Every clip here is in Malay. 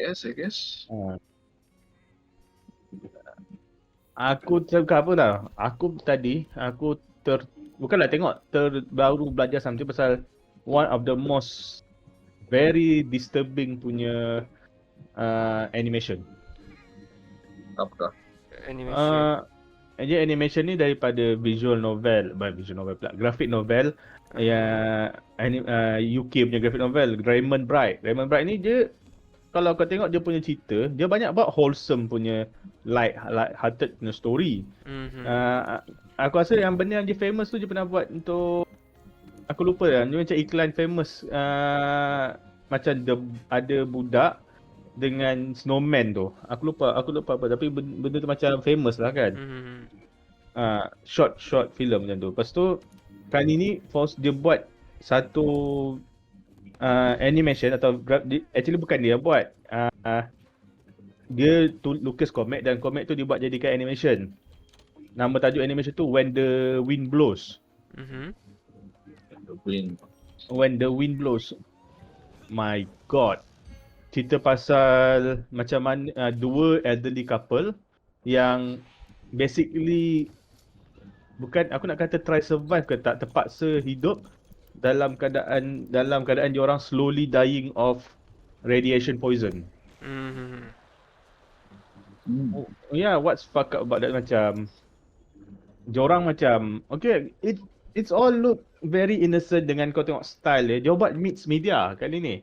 I guess. Ha. Aku cakap apa dah? Aku tadi, bukanlah tengok, baru belajar something pasal one of the most very disturbing punya animation. Apakah? Animation. Jadi animation ni daripada visual novel pula, graphic novel yang UK punya graphic novel, Raymond Bright. Raymond Bright ni dia, kalau kau tengok dia punya cerita, dia banyak buat wholesome punya light hearted punya story. Aku rasa yang benda yang dia famous tu dia pernah buat untuk, aku lupa lah, dia macam iklan famous macam ada budak dengan snowman tu. Aku lupa apa, tapi benda tu macam famous lah kan. Short film macam tu. Lepas tu kali ni dia buat satu animation atau actually bukan dia buat. Dia lukis komik dan komik tu dibuat jadikan animation. Nama tajuk animation tu When the Wind Blows. When the Wind Blows. My god. Cerita pasal macam mana dua elderly couple yang basically, bukan aku nak kata try survive ke tak, terpaksa hidup dalam keadaan diorang slowly dying of radiation poison. Yeah, what's fuck up about that, macam diorang macam okay, it's all look very innocent dengan kau tengok style dia. Dia buat mix media kali ni.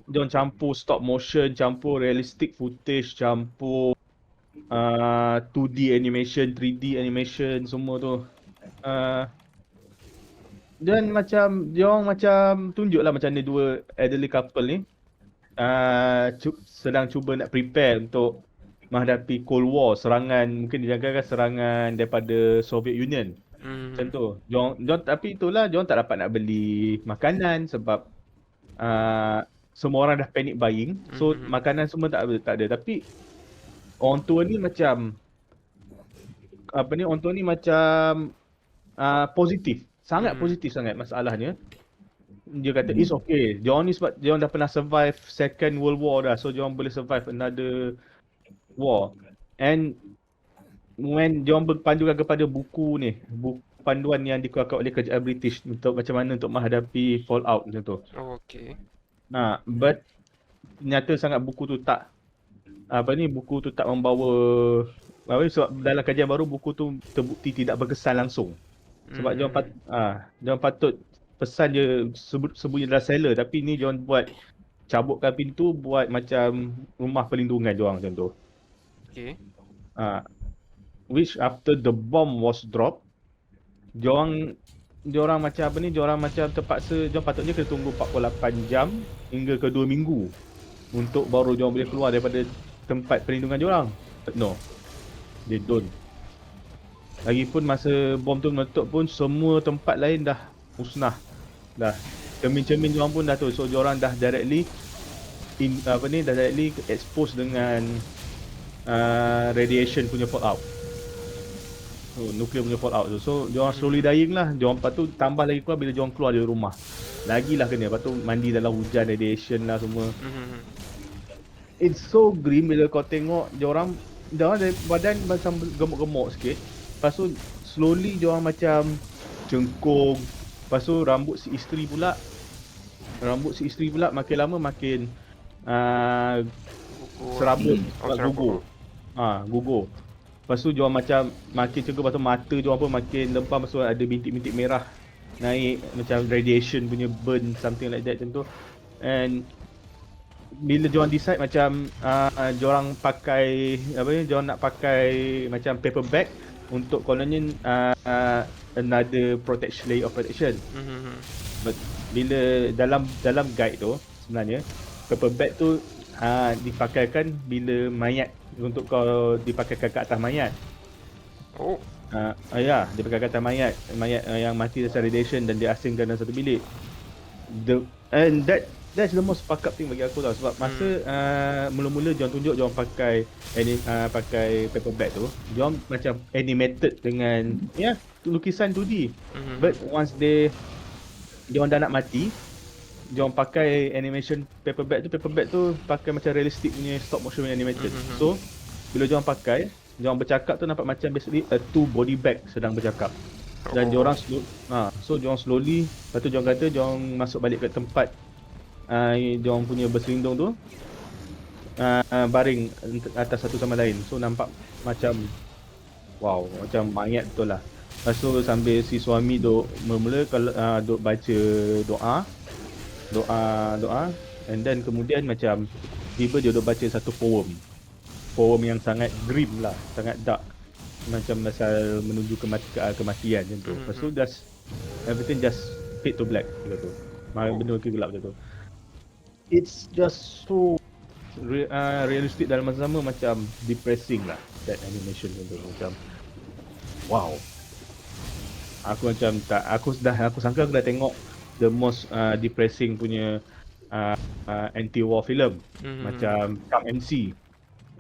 Diorang campur stop motion, campur realistic footage, campur 2D animation, 3D animation, semua tu. Dan macam diorang macam tunjuklah macam ni dua elderly couple ni sedang cuba nak prepare untuk menghadapi Cold War, serangan, mungkin dijangkakan serangan daripada Soviet Union. Macam tu. Diorang, tapi itulah, diorang tak dapat nak beli makanan sebab semua orang dah panic buying. So makanan semua tak ada. Tapi orang tua ni macam orang tua ni macam positif. Sangat positif sangat masalahnya. Dia kata it's okay. Diorang ni sebab diorang dah pernah survive Second World War dah. So diorang boleh survive another war. And when diorang berpandukan kepada buku panduan yang dikeluarkan oleh kerajaan British untuk macam mana untuk menghadapi fallout macam tu. Okay. But nyata sangat buku tu tak membawa sebab dalam kajian baru buku tu terbukti tidak berkesan langsung. Sebab diorang patut pesan je sembunyi dalam cellar, tapi ni diorang buat cabutkan pintu, buat macam rumah perlindungan diorang macam tu. Okay. Which after the bomb was dropped, diorang macam terpaksa, diorang patutnya kena tunggu 48 jam hingga ke 2 minggu untuk baru diorang boleh keluar daripada tempat perlindungan diorang. But no, they don't. Lagipun masa bom tu meletup pun semua tempat lain dah musnah. Dah cermin-cermin diorang pun dah tu. So diorang dah directly expose dengan radiation punya fallout. Nuclear punya fallout tu. So diorang slowly dying lah. Diorang lepas tu tambah lagi keluar bila diorang keluar dari rumah. Lagilah kena. Lepas tu mandi dalam hujan, radiation lah semua. It's so grim bila kau tengok diorang dari badan macam gemuk-gemuk sikit. Lepas tu slowly diorang macam cengkung. Lepas tu rambut si isteri pula makin lama makin serabut, gugur. Gugur. Lepas tu diorang macam makin cengkung, lepas tu mata diorang pun makin lempam, lepas tu ada bintik-bintik merah naik, macam radiation punya burn, something like that macam tu. And bila diorang decide macam diorang nak pakai macam paper bag untuk kononnya another layer of protection. But bila dalam guide tu sebenarnya paper bag tu dipakaikan bila mayat, untuk kau dipakaikan ke atas mayat. Dipakaikan ke atas mayat yang mati dari radiation dan diasingkan dalam satu bilik. And that's the most fuck up thing bagi aku tau. Sebab masa mula-mula diorang tunjuk diorang pakai paper bag tu, diorang macam animated dengan lukisan 2D. But once diorang dah nak mati, Diorang pakai animation paperback tu pakai macam realistic punya stop motion animated. So bila diorang pakai, diorang bercakap tu nampak macam basically a two body bag sedang bercakap. Dan diorang so diorang slowly, lepas tu diorang kata diorang masuk balik ke tempat diorang punya berselindung tu, baring atas satu sama lain. So nampak macam wow, macam mayat betul lah. Lepas tu sambil si suami duk mula-mula kalau duk baca doa and then kemudian macam tiba dia duk baca satu poem yang sangat grim lah, sangat dark, macam pasal menuju kematian macam tu. Lepas tu everything just fade to black gitu tu. Benda ke gelap macam tu. It's just so realistic dalam masa sama, macam depressing lah that animation tu. Macam wow. Aku macam tak, aku sangka aku dah tengok the most depressing punya anti-war film, macam Come and See,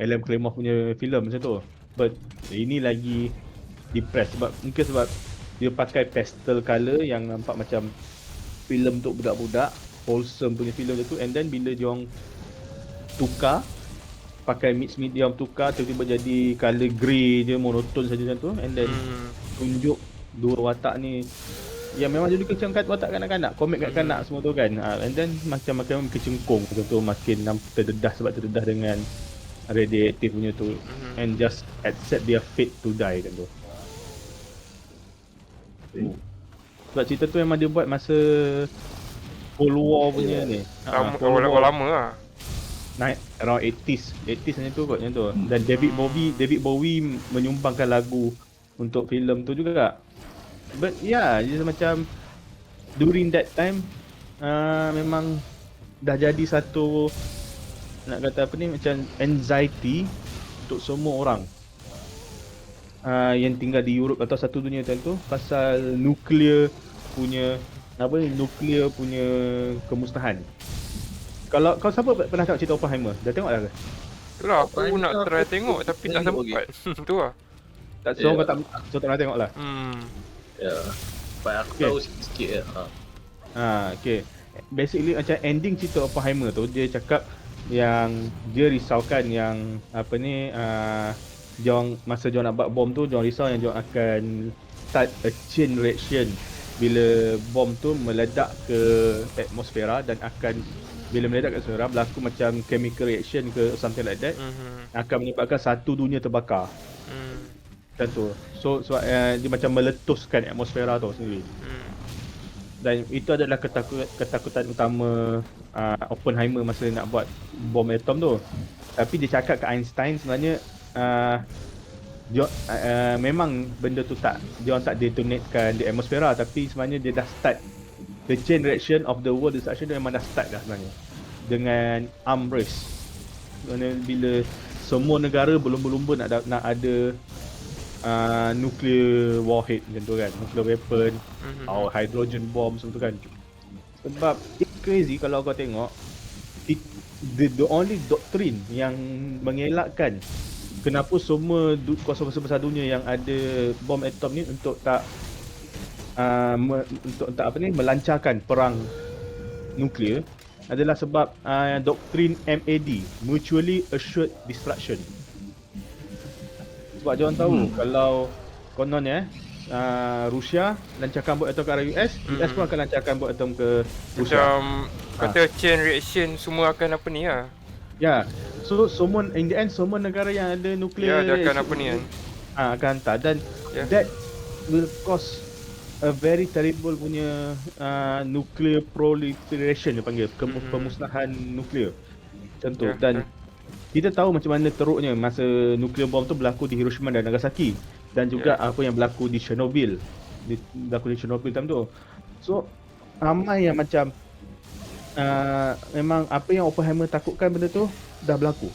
Alan Claymore punya film macam tu. But ini lagi depressed mungkin sebab dia pakai pastel colour yang nampak macam filem untuk budak-budak, wholesome punya filem tu. And then bila diorang tukar pakai mix medium, tukar tiba-tiba jadi colour grey je, monoton saja macam tu. And then tunjuk dua watak ni yang memang jadi macam watak kanak-kanak, komik kanak-kanak semua tu kan. And then makin kecengkung macam tu, makin terdedah sebab terdedah dengan radioaktif punya tu. And just accept their fate to die kan tu. Sebab cerita tu memang dia buat masa Cold War punya ni. Lama lah. Naik around 80s macam tu kot, macam tu. Dan David Bowie menyumbangkan lagu untuk filem tu juga. But yeah, dia macam during that time memang dah jadi satu, nak kata apa ni, macam anxiety untuk semua orang yang tinggal di Europe atau satu dunia macam tu, pasal nuklear punya kemusnahan. Kalau kau siapa pernah tengok cerita Oppenheimer? Dah tengok dah ke? Itulah aku nak try tengok tapi tak sempat. Tu lah. Tak, so kau tak pernah tengok lah. Ya. Baik aku tahu sikit je. Okay. Basically macam ending cerita Oppenheimer tu, dia cakap yang dia risaukan yang apa ni, masa diorang nak buat bom tu, diorang risau yang diorang akan start a chain reaction bila bom tu meledak ke atmosfera, dan akan bila meledak ke atmosfera berlaku macam chemical reaction ke something like that, akan menyebabkan satu dunia terbakar. Macam tu. So dia macam meletuskan atmosfera tu sendiri. Dan itu adalah ketakutan utama Oppenheimer masa nak buat bom atom tu. Tapi dia cakap ke Einstein sebenarnya memang benda tu dia tak detonatekan di atmosfera, tapi sebenarnya dia dah start the chain reaction of the world destruction. Dia memang dah start dah sebenarnya dengan arm race. Bila semua negara berlumba-lumba nak ada nuclear warhead macam tu kan, nuclear weapon atau hydrogen bomb semua tu kan. Sebab it's crazy kalau kau tengok the only doctrine yang mengelakkan kenapa semua kuasa besar dunia yang ada bom atom ni untuk tak melancarkan perang nuklear adalah sebab doktrin MAD, Mutually Assured Destruction. Sebab diorang tahu kalau kononnya Rusia lancarkan bom atom ke arah US, US pun akan lancarkan bom atom ke Rusia. Macam kata chain reaction semua akan apa ni lah. Ya. So semua in the end semua negara yang ada nuklear dia akan apa ni kan. Akan hantar, dan that will cause a very terrible punya nuclear proliferation dia panggil, pemusnahan nuklear. Macam tu. Dan kita tahu macam mana teruknya masa nuklear bom tu berlaku di Hiroshima dan Nagasaki, dan juga apa yang berlaku di Chernobyl. Time tu. So ramai yang macam memang apa yang Oppenheimer takutkan benda tu dah berlaku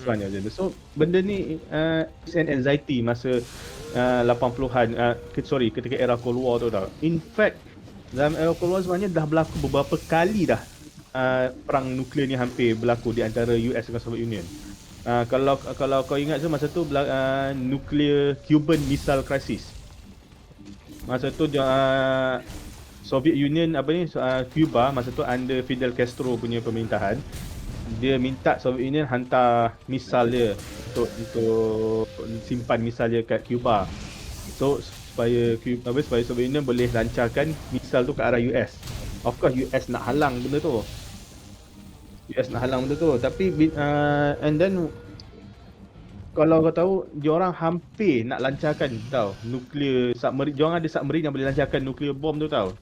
sebenarnya. So benda ni is an anxiety masa 80-an, ketika era Cold War tu dah. In fact dalam era Cold War sebenarnya dah berlaku beberapa kali dah perang nuklear ni hampir berlaku di antara US dengan Soviet Union. Kalau kau ingat tu masa tu nuclear Cuban Missile Crisis. Masa tu Soviet Union Cuba masa tu under Fidel Castro punya pemerintahan, dia minta Soviet Union hantar misal dia untuk simpan misal dia kat Cuba. So supaya Soviet Union boleh lancarkan misal tu ke arah US. Of course US nak halang benda tu. Tapi and then kalau kau tahu diorang hampir nak lancarkan tau nuklear submarine. Diorang ada submarine yang boleh lancarkan nuklear bom tu tau.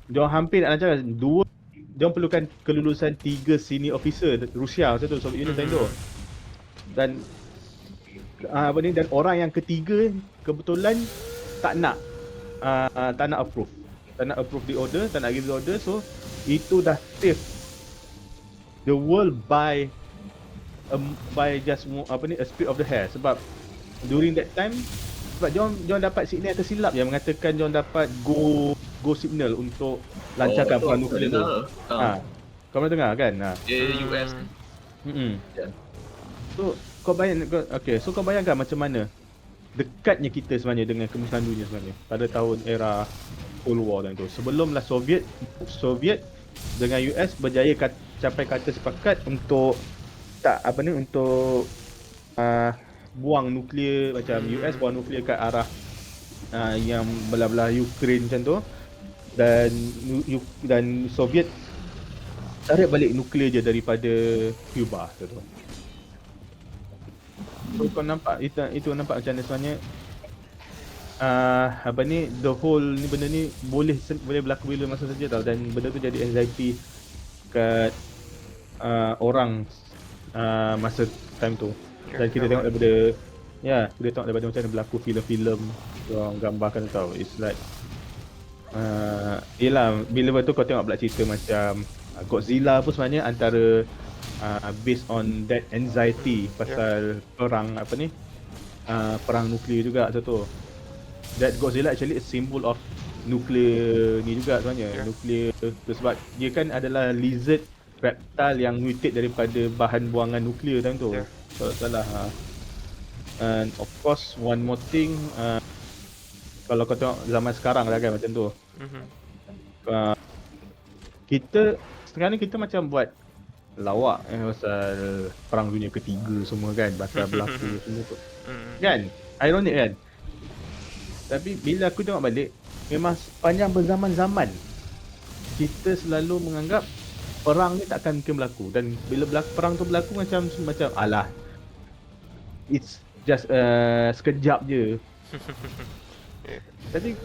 Diorang hampir nak lancarkan. Diorang perlukan kelulusan 3 senior officer Rusia masa tu, Soviet Union time tu. Dan dan orang yang ketiga kebetulan tak nak approve. Tak nak approve the order, tak nak give the order. So itu dah save the world by just a split of the hair. Sebab during that time, sebab diorang dapat signal tersilap yang mengatakan diorang dapat go signal untuk lancarkan perang nuklear tu. Kau pernah dengar kan? US. Yeah. So kau bayangkan macam mana dekatnya kita sebenarnya dengan kemusnahan dunia sebenarnya pada tahun era Cold War dan tu. Sebelumlah Soviet dengan US berjaya capai kata sepakat untuk buang nuklear, macam US buang nuklear kat arah yang belah-belah Ukraine macam tu, dan Soviet tarik balik nuklear je daripada Cuba tu. So kau nampak itu nampak macam mana sebenarnya the whole ni benda ni boleh berlaku bila masa saja tau, dan benda tu jadi anxiety kat orang masa time tu. Dan kita tengok daripada macam mana berlaku filem-filem yang gambarkan tau. It's like yelah, bila tu kau tengok pula cerita macam Godzilla pun sebenarnya antara based on that anxiety pasal perang perang nuklear juga satu. That Godzilla actually a symbol of nuclear ni juga sebenarnya. Nuclear sebab dia kan adalah lizard reptile yang mutate daripada bahan buangan nuklear time tu. Kalau salah. And of course one more thing, kalau kau tengok zaman sekarang lah kan macam tu. Kita sekarang ni kita macam buat lawak pasal perang dunia ketiga semua kan, pasal berlaku semua tu. Kan? Ironik kan? Tapi bila aku tengok balik, memang sepanjang berzaman-zaman kita selalu menganggap perang ni takkan mungkin berlaku, dan bila perang tu berlaku macam alah, it's just sekejap je. Tapi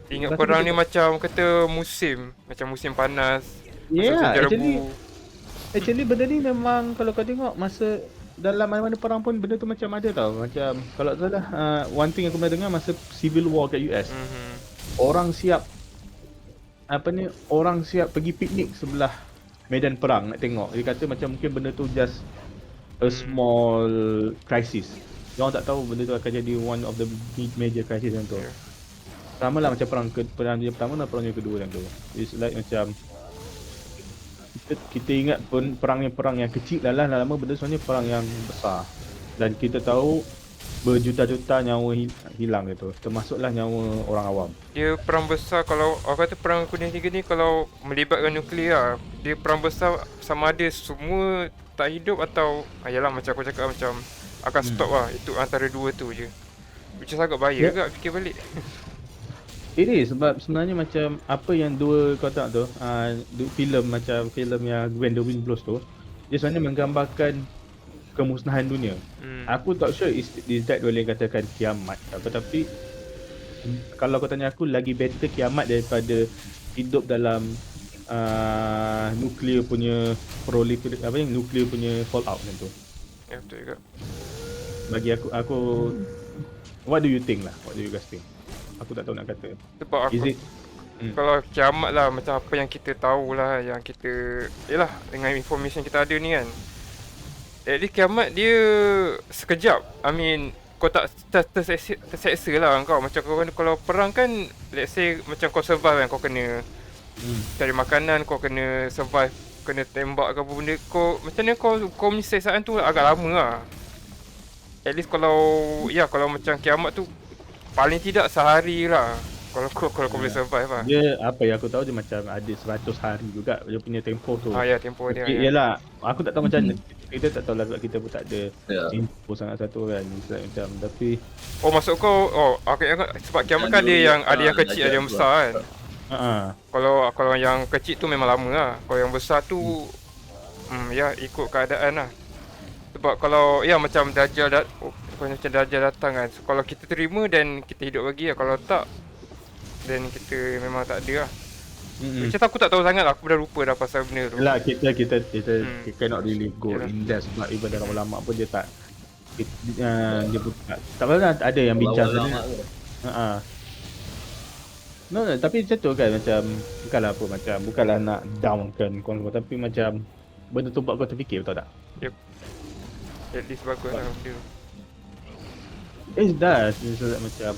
ingat perang ni macam kata musim panas. Yeah, actually benda ni memang kalau kau tengok masa dalam mana-mana perang pun benda tu macam ada tau. Macam kalau tak salah one thing aku pernah dengar masa Civil War kat US. Orang siap pergi piknik sebelah medan perang nak tengok. Dia kata macam mungkin benda tu just a small crisis. Diorang tak tahu benda tu akan jadi one of the major crisis macam tu. Sama lah macam perang dunia pertama dan perang dunia kedua macam tu. It's like macam kita ingat pun perang yang kecil lah lama benda sebenarnya perang yang besar. Dan kita tahu berjuta-juta nyawa hilang gitu, termasuklah nyawa orang awam. Dia perang besar, kalau orang kata perang dunia ketiga ni kalau melibatkan nuklear lah, dia perang besar sama ada semua tak hidup atau yalah macam aku cakap macam akan stop lah. Itu antara dua tu je. Which is agak bahaya agak fikir balik. It is, sebab sebenarnya macam apa yang dua kau tak tu, filem macam filem yang When the Wind Blows tu, dia sebenarnya menggambarkan kemusnahan dunia. Aku tak sure is that boleh katakan kiamat apa, tapi kalau kau tanya aku lagi better kiamat daripada hidup dalam nuklear punya nuklear punya fallout macam tu. Ya betul juga. Bagi aku what do you think lah? What do you guys think? Aku tak tahu nak kata. Sebab aku kalau kiamat lah macam apa yang kita tahu lah, yang kita yalah dengan information kita ada ni kan. At least kiamat dia sekejap. I mean kau tak terseksa lah kau. Macam kau kalau perang kan, let's say macam kau survive kan, kau kena cari makanan, kau kena survive, kena tembak ke apa benda. Kau macam mana kau menyelesaikan tu agak lama lah. At least kalau macam kiamat tu paling tidak sehari lah. Kalau kau boleh survive lah. Dia apa yang aku tahu dia macam ada 100 hari juga dia punya tempoh tu. Ya, tempoh dia. Tapi Ya. yalah, aku tak tahu macam mana. Kita tak tahu lah sebab kita pun tak ada Ya. info sangat satu kan. Macam tapi Oh, maksud kau, aku ingat sebab kiamat kan ada yang kecil, ada yang besar kan. Kalau yang kecil tu memang lama lah. Kalau yang besar tu ya ikut keadaan lah. Sebab kalau ya macam macam Dajjal datang kan. So, kalau kita terima dan kita hidup lagi lah. Kalau tak dan kita memang tak ada lah. Macam aku tak tahu sangat lah. Aku dah lupa dah pasal benda tu. Yalah kita cannot really go in depth sebab even dalam ulama pun dia tak dia pun tak pernah ada yang bincang sana. No, tapi macam tu kan macam bukanlah nak downkan kau tapi macam benda tu buat kau terfikir betul tak? Yep. At least bagus lah benda tu. It does. Macam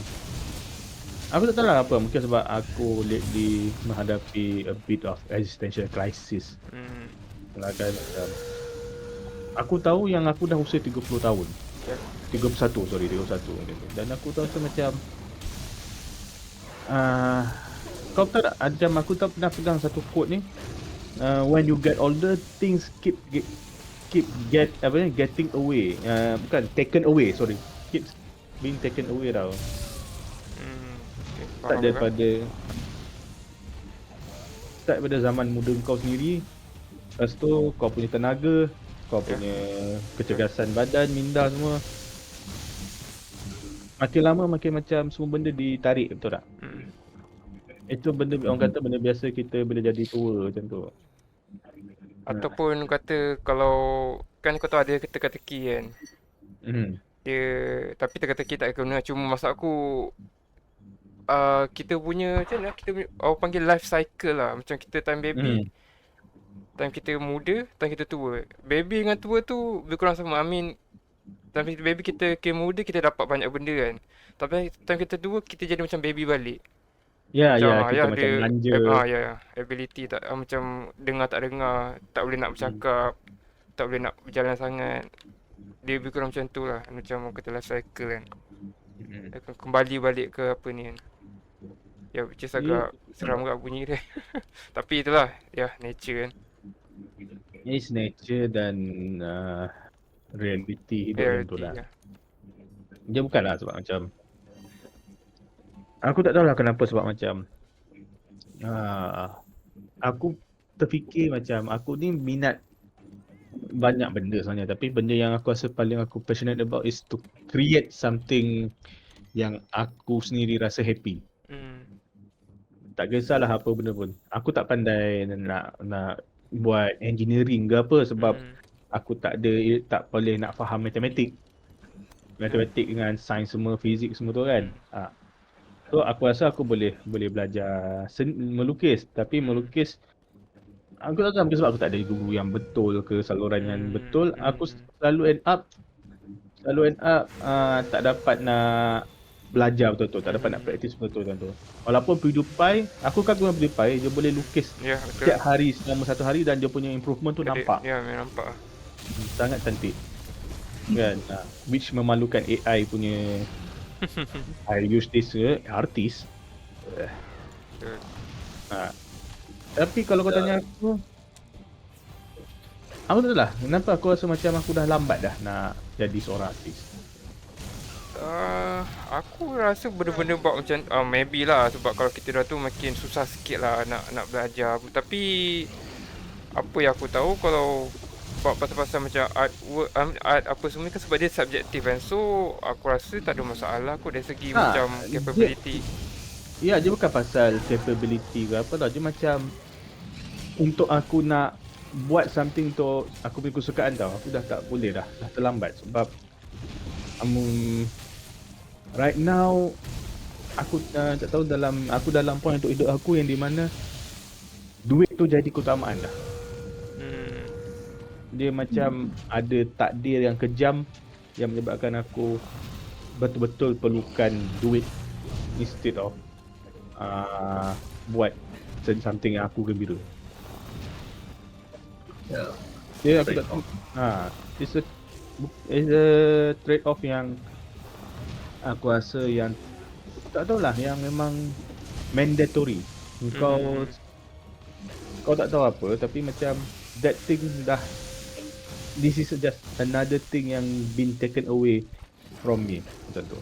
aku tak tahu lah apa, mungkin sebab aku lately menghadapi a bit of existential crisis. Lah kan macam aku tahu yang aku dah usia 30 tahun. 31 dan aku tahu macam kau tahu tak macam aku tak pernah pegang satu quote ni, when you get older things keep getting away, bukan taken away, keeps being taken away tau. Tak daripada zaman muda kau sendiri. Lepas tu kau punya tenaga, kau punya kecergasan badan, minda semua. Makin lama makin macam semua benda ditarik, betul tak? Itu benda orang kata benda biasa kita bila jadi tua macam tu. Ataupun kata kalau kan kau tahu ada teka-teki kan. Dia tapi teka-teki tak guna, cuma maksud aku kita punya macam mana kita orang panggil life cycle lah. Macam kita time baby, time kita muda, time kita tua. Baby dengan tua tu lebih kurang sama. I mean time kita baby kita muda kita dapat banyak benda kan. Tapi time kita tua kita jadi macam baby balik. Kita macam manja. Ability tak macam dengar tak dengar, tak boleh nak bercakap, tak boleh nak berjalan sangat. Dia lebih kurang macam tu lah. Macam kata life cycle kan. Akan kembali balik ke apa ni kan. Ya, which is agak seram agak bunyi dia. Tapi itulah, nature kan. It's nature dan reality hidup tu lah. Dia bukanlah sebab macam aku tak tahulah kenapa sebab macam aku terfikir macam aku ni minat banyak benda sebenarnya, tapi benda yang aku rasa paling aku passionate about is to create something yang aku sendiri rasa happy. Tak kisahlah apa benda pun. Aku tak pandai nak buat engineering ke apa sebab aku tak boleh nak faham matematik dengan sains semua, fizik semua tu kan. So aku rasa aku boleh belajar melukis, tapi melukis aku tak tahu mungkin sebab aku tak ada guru yang betul ke saluran yang betul. Aku selalu end up tak dapat nak belajar betul-betul, tak dapat nak praktis betul-betul tu. Walaupun PewDiePie, aku kagum dengan PewDiePie, dia boleh lukis setiap hari selama satu hari dan dia punya improvement tu nampak. Ya, nampak. Sangat cantik. Kan? Which memalukan AI punya I use this artist. Tapi kalau kau tanya aku tak tahu lah kenapa aku rasa macam aku dah lambat dah nak jadi seorang artis. Aku rasa benda-benda buat macam maybe lah sebab kalau kita dah tu makin susah sikit lah nak belajar. Tapi apa yang aku tahu kalau buat pasal-pasal macam art apa semua kan sebab dia subjektif kan. So aku rasa tak ada masalah aku dari segi macam capability. Dia bukan pasal capability ke apa tau. Dia macam untuk aku nak buat something untuk aku punya kesukaan tau. Aku dah tak boleh dah terlambat sebab right now aku tak tahu dalam point untuk hidup aku yang di mana duit tu jadi keutamaan dah. Dia macam ada takdir yang kejam yang menyebabkan aku betul-betul perlukan duit instead of buat something yang aku gembira. Aku tak tahu. It's a trade off yang aku rasa yang tak tahulah yang memang mandatory. Kau kau tak tahu apa, tapi macam that thing dah, this is just another thing yang been taken away from me, macam tu.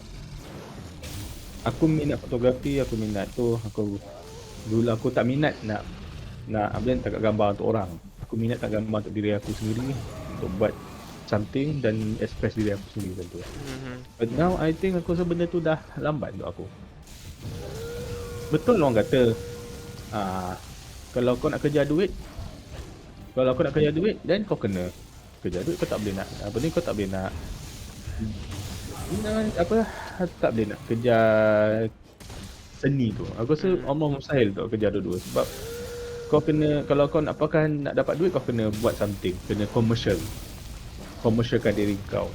Aku minat fotografi, aku minat tu, dulu aku tak minat nak apa tak gambar untuk orang. Aku minat tak gambar untuk diri aku sendiri, untuk buat something dan express diri aku sendiri macam tu. But now I think aku rasa benda tu dah lambat untuk aku. Betul orang kata kalau kau nak kerja duit, then kau kena kerja duit. Kau tak boleh nak kau tak boleh nak tak boleh nak kerja seni tu. Aku rasa almost mustahil tu kerja dua-dua, sebab kau kena, kalau kau nak dapat duit, kau kena buat something, kena commercialkan diri kau.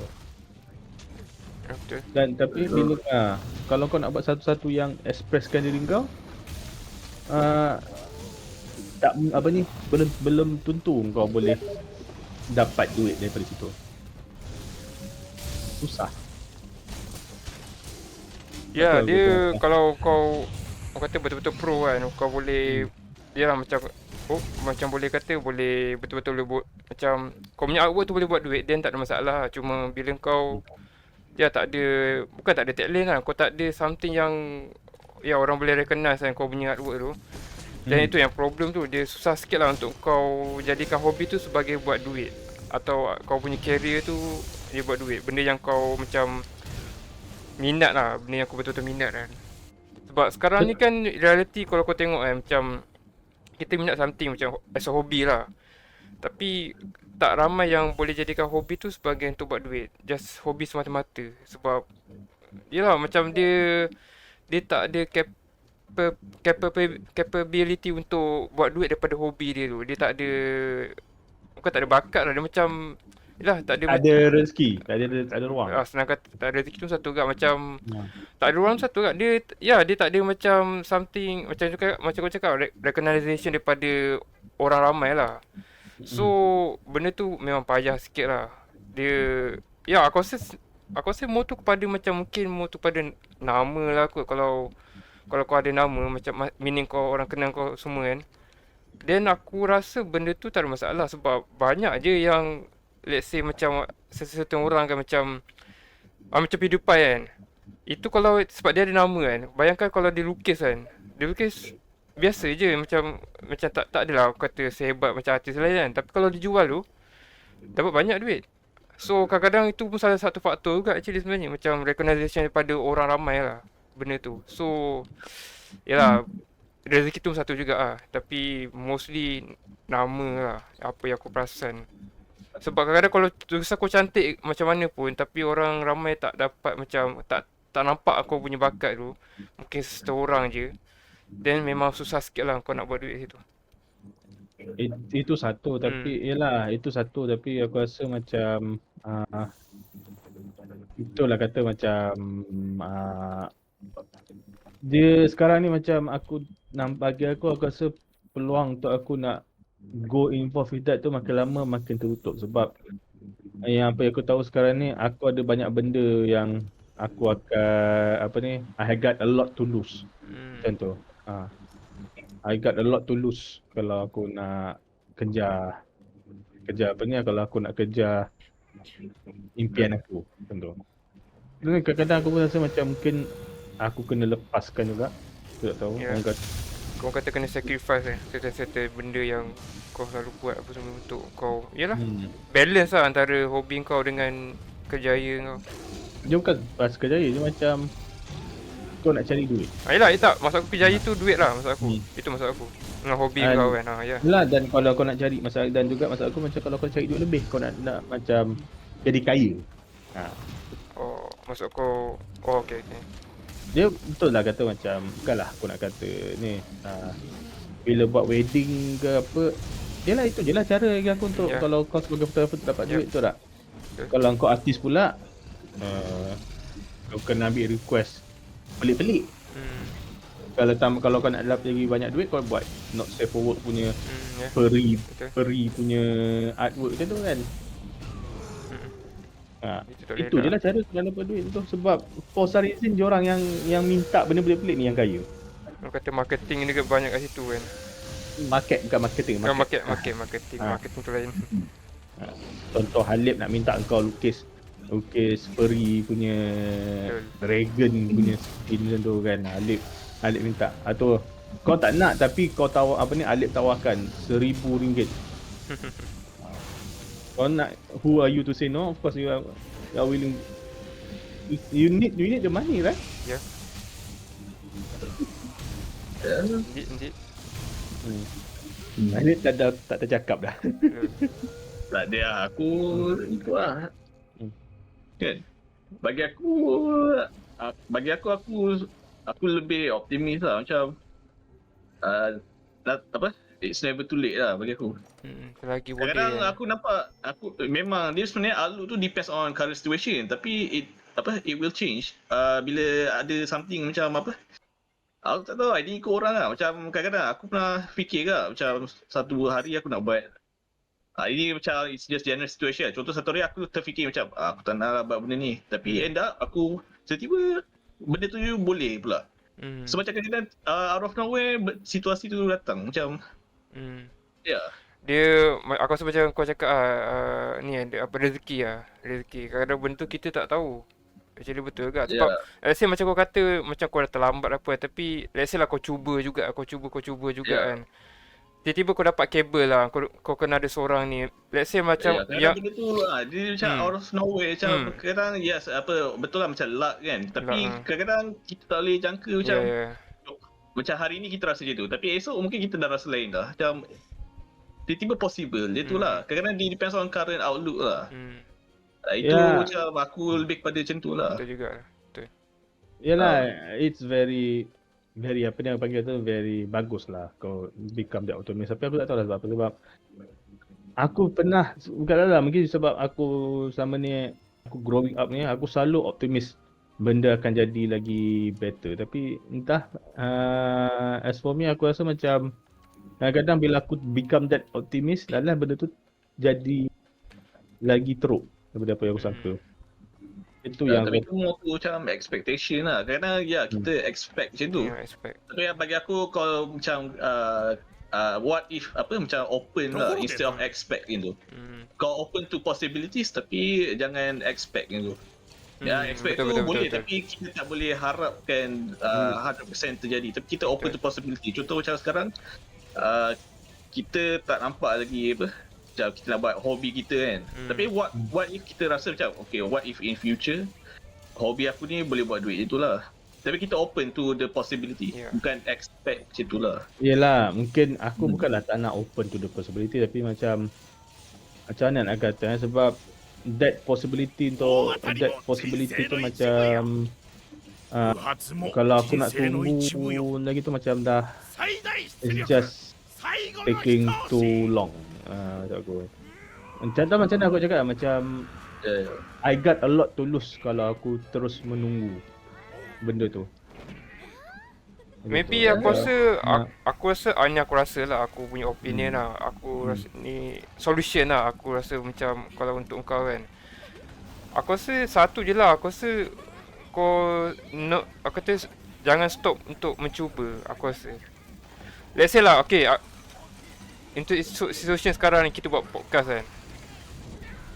Betul. Dan tapi bila kalau kau nak buat satu-satu yang expresskan diri kau, tak belum tentu kau boleh dapat duit daripada situ. Susah. Ya, Betul, dia betul. kalau kau kata betul-betul pro kan, kau boleh dia lah macam boleh kata boleh betul-betul boleh buat, macam kau punya artwork tu boleh buat duit, then tak ada masalah. Cuma bila kau tak ada, bukan tak ada talent lah, kau tak ada something yang orang boleh recognize kan kau punya artwork tu. Dan itu yang problem tu, dia susah sikit lah untuk kau jadikan hobi tu sebagai buat duit, atau kau punya career tu dia buat duit. Benda yang kau macam minat lah, benda yang kau betul-betul minat kan. Sebab sekarang ni kan reality, kalau kau tengok kan, macam kita minat something macam as a hobby lah, tapi tak ramai yang boleh jadikan hobi tu sebagai untuk buat duit. Just hobi semata-mata. Sebab yelah, macam dia tak ada capability untuk buat duit daripada hobi dia tu. Dia tak ada, bukan tak ada bakat lah, dia macam tak ada rezeki, tak ada ruang. Senang kata tak ada rezeki tu satu agak macam tak ada ruang satu agak. Dia tak ada macam something macam kau cakap recognition daripada orang ramai lah. So benda tu memang payah sikit lah. Dia aku rasa more tu kepada macam, mungkin more tu pada nama lah kot. Kalau kau ada nama macam meaning kau, orang kenal kau semua kan, then aku rasa benda tu tak ada masalah. Sebab banyak je yang let's say macam sesuatu orang kan, macam PewDiePie kan, itu kalau sebab dia ada nama kan. Bayangkan kalau dia lukis kan, dia lukis biasa je, macam tak adalah kata sehebat macam artis lain kan, tapi kalau dijual tu dapat banyak duit. So kadang-kadang itu pun salah satu faktor juga actually sebenarnya, macam recognition daripada orang ramai lah benda tu. So yalah, rezeki tu satu juga lah, tapi mostly nama lah apa yang aku perasan. Sebab kadang-kadang kalau tulisan kau cantik macam mana pun, tapi orang ramai tak dapat, macam tak nampak kau punya bakat tu, mungkin seorang je, then memang susah sikit lah kau nak buat duit situ. Itu satu, tapi itu satu, tapi aku rasa macam itulah kata macam dia sekarang ni macam aku bagi aku rasa peluang untuk aku nak go involved with that tu makin lama makin tertutup. Sebab yang apa yang aku tahu sekarang ni, aku ada banyak benda yang aku akan I got a lot to lose. Macam tu. I got a lot to lose kalau aku nak kerja kalau aku nak kerja impian aku, macam tu. Dan kadang-kadang aku pun rasa macam mungkin aku kena lepaskan juga. Aku tak tahu. Kau kata kena sacrifice certain benda yang kau selalu buat apa semua untuk kau. Yalah, balance lah antara hobi kau dengan kerjaya kau. Dia bukan pas kerjaya, dia macam kau nak cari duit. Yalah, tak. Maksud aku kerjaya tu duit lah maksud aku. Itu maksud aku. Dengan hobi kau kan. Yalah, dan kalau kau nak cari dan juga maksud aku macam kalau kau cari duit lebih, kau nak macam jadi kaya. Oh, maksud kau. Oh, okay. Dia betul lah kata macam, bukanlah aku nak kata ni bila buat wedding ke apa, yelah itu je lah cara bagi aku untuk kalau kau sebagai fotografer dapat duit tu tak. Kalau kau artis pula, kau kena ambil request pelik-pelik. Kalau kau nak dapat lagi banyak duit, kau buat not safe for work punya peri punya artwork macam tu kan. Itu je lah cara nak dapat duit tu. Sebab for some reason diorang yang minta benda-benda pelik ni yang kaya. Orang kata marketing ni banyak kat situ kan. Market bukan marketing. Bukan marketing. Marketing tu lain. Contoh Halib nak minta engkau lukis furry punya dragon punya skin macam tu kan. Halib minta. Atau kau tak nak tapi kau tahu Halib tawarkan RM1,000. Kau nak, who are you to say no? Of course you are willing. You need the money, right? Ya. Indeed. Halib tak tercakap dah. Tak ada lah. Aku itu lah. Kan? Bagi aku lebih optimis lah. Macam it's never too late lah bagi aku. Selagi boleh. Kadang-kadang aku nampak memang dia sebenarnya outlook tu depends on current situation, tapi it will change bila ada something macam aku tak tahu, idea ikut orang lah. Macam kadang-kadang aku pernah fikir ke macam satu hari aku nak buat ini macam it's just general situation. Contoh satu hari aku terfikir macam aku tak nak lah buat benda ni, tapi end up aku tiba-tiba benda tu boleh pula. So macam kadang-kadang out of nowhere situasi tu datang macam ya. Dia aku rasa macam kau cakap ni ada rezeki. Kadang-kadang benda tu kita tak tahu. Actually betul juga. Sebab let's say macam kau kata macam kau dah terlambat apa, tapi let's say lah kau cuba juga kan. Tiba-tiba kau dapat kabel lah, kau kena ada seorang ni. Let's say macam kadang benda tu dia macam out of nowhere macam kadang betul lah macam luck kan. Tapi kadang-kadang kita tak boleh jangka macam hari ni kita rasa macam tu, tapi esok mungkin kita dah rasa lain dah. Macam tiba-tiba possible. Dia tu lah. Kadang-kadang dia depends on current outlook lah. Itu macam aku lebih kepada macam tu lah. Betul juga. Betul. Yalah, it's very apa dia panggil tu, very bagus lah kau become that optimist. Tapi aku tak tahu lah sebab apa. Sebab aku pernah, bukanlah mungkin sebab aku sama ni, aku growing up ni, aku selalu optimis benda akan jadi lagi better. Tapi entah, as for me aku rasa macam kadang-kadang bila aku become that optimist, lalu benda tu jadi lagi teruk daripada apa yang aku sangka. Itu yang tapi itu macam expectation lah. Kadang kita expect macam tu. Tapi bagi aku kalau macam what if macam open lah instead of expecting tu. Kau open to possibilities tapi jangan expect gitu. Expect betul, boleh betul. Tapi kita tak boleh harapkan 100% terjadi. Tapi kita open to possibility. Contoh macam sekarang kita tak nampak lagi macam kita nak buat hobi kita kan. Tapi what if kita rasa macam okay, what if in future hobi aku ni boleh buat duit, itulah. Tapi kita open to the possibility, bukan expect macam itulah. Yelah, mungkin aku bukanlah tak nak open to the possibility, tapi macam mana nak kata sebab that possibility tu macam kalau aku nak tunggu lagi tu macam dah it's just taking too long. Macam mana aku cakap macam I got a lot to lose kalau aku terus menunggu benda tu. Maybe aku rasa ni aku rasa lah, aku punya opinion lah. Aku rasa ni solution lah. Aku rasa macam kalau untuk kau kan, aku rasa satu je lah. Aku rasa aku kata jangan stop untuk mencuba. Aku rasa let's say lah, okay, untuk situation sekarang ni kita buat podcast kan.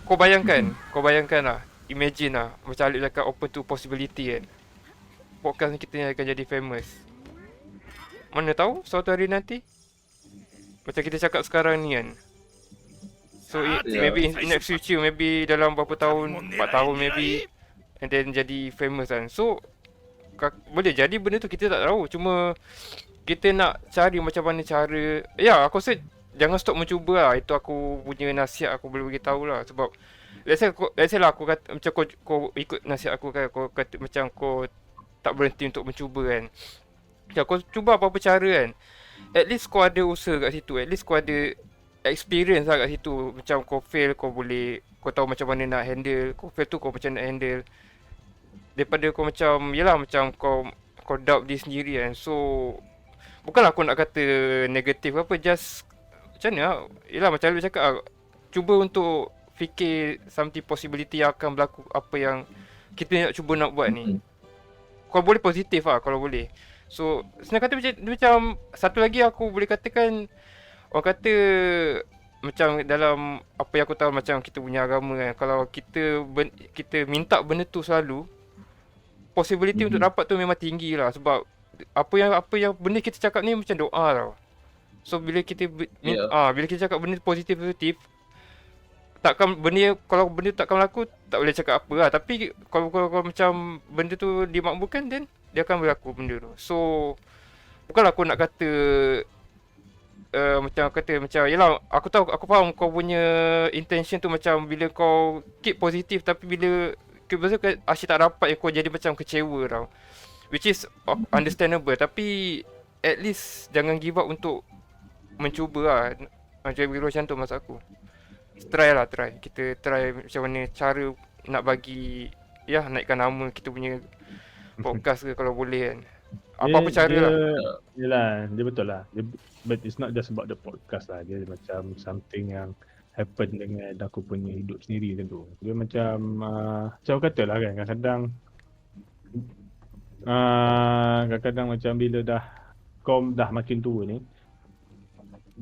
Kau bayangkan lah, imagine lah macam Alip cakap open to possibility kan. Podcast ni kita ni akan jadi famous. Mana tahu suatu hari nanti macam kita cakap sekarang ni kan. So maybe in next future, maybe dalam berapa tahun, 4 tahun maybe, and then jadi famous kan. So boleh jadi benda tu kita tak tahu. Cuma kita nak cari macam mana cara. Aku rasa jangan stop mencuba lah. Itu aku punya nasihat aku boleh bagi tahu lah. Sebab let's say lah aku kata macam kau ikut nasihat aku kan. Kau kata macam kau tak berhenti untuk mencuba kan. Kau cuba apa-apa cara kan. At least kau ada usaha kat situ. At least kau ada experience lah kat situ. Macam kau fail, kau kau tahu macam mana nak handle. Kau fail tu kau macam nak handle. Daripada kau macam macam kau doubt diri sendiri kan. So bukanlah aku nak kata negatif apa, just macam mana macam Alip cakap, cuba untuk fikir something possibility yang akan berlaku, apa yang kita nak cuba nak buat ni. Kau boleh positif lah kalau boleh. So senang kata dia macam satu lagi aku boleh katakan, orang kata macam dalam apa yang aku tahu macam kita punya agama kan, kalau kita minta benda tu selalu, possibility untuk dapat tu memang tinggi lah, sebab apa yang benda kita cakap ni macam doa tau. So bila kita bila kita cakap benda positif, takkan kalau benda tu takkan berlaku, tak boleh cakap apa lah. Tapi kalau macam benda tu dimakbulkan, then dia akan berlaku benda tu. So bukanlah aku nak kata macam yalah, aku faham kau punya intention tu, macam bila kau keep positif, tapi bila biasa asyik tak dapat, kau jadi macam kecewa tau, which is understandable. Tapi at least jangan give up untuk mencuba lah. Macam macam tu maksud aku. Try. Kita try macam mana cara nak bagi naikkan nama kita punya podcast ke kalau boleh kan. Apa-apa cara lah. Yelah, dia betul lah. But it's not just about the podcast lah. Dia macam something yang happen dengan aku punya hidup sendiri macam tu. Dia macam macam kata lah kan, kadang-kadang macam bila kau dah makin tua ni,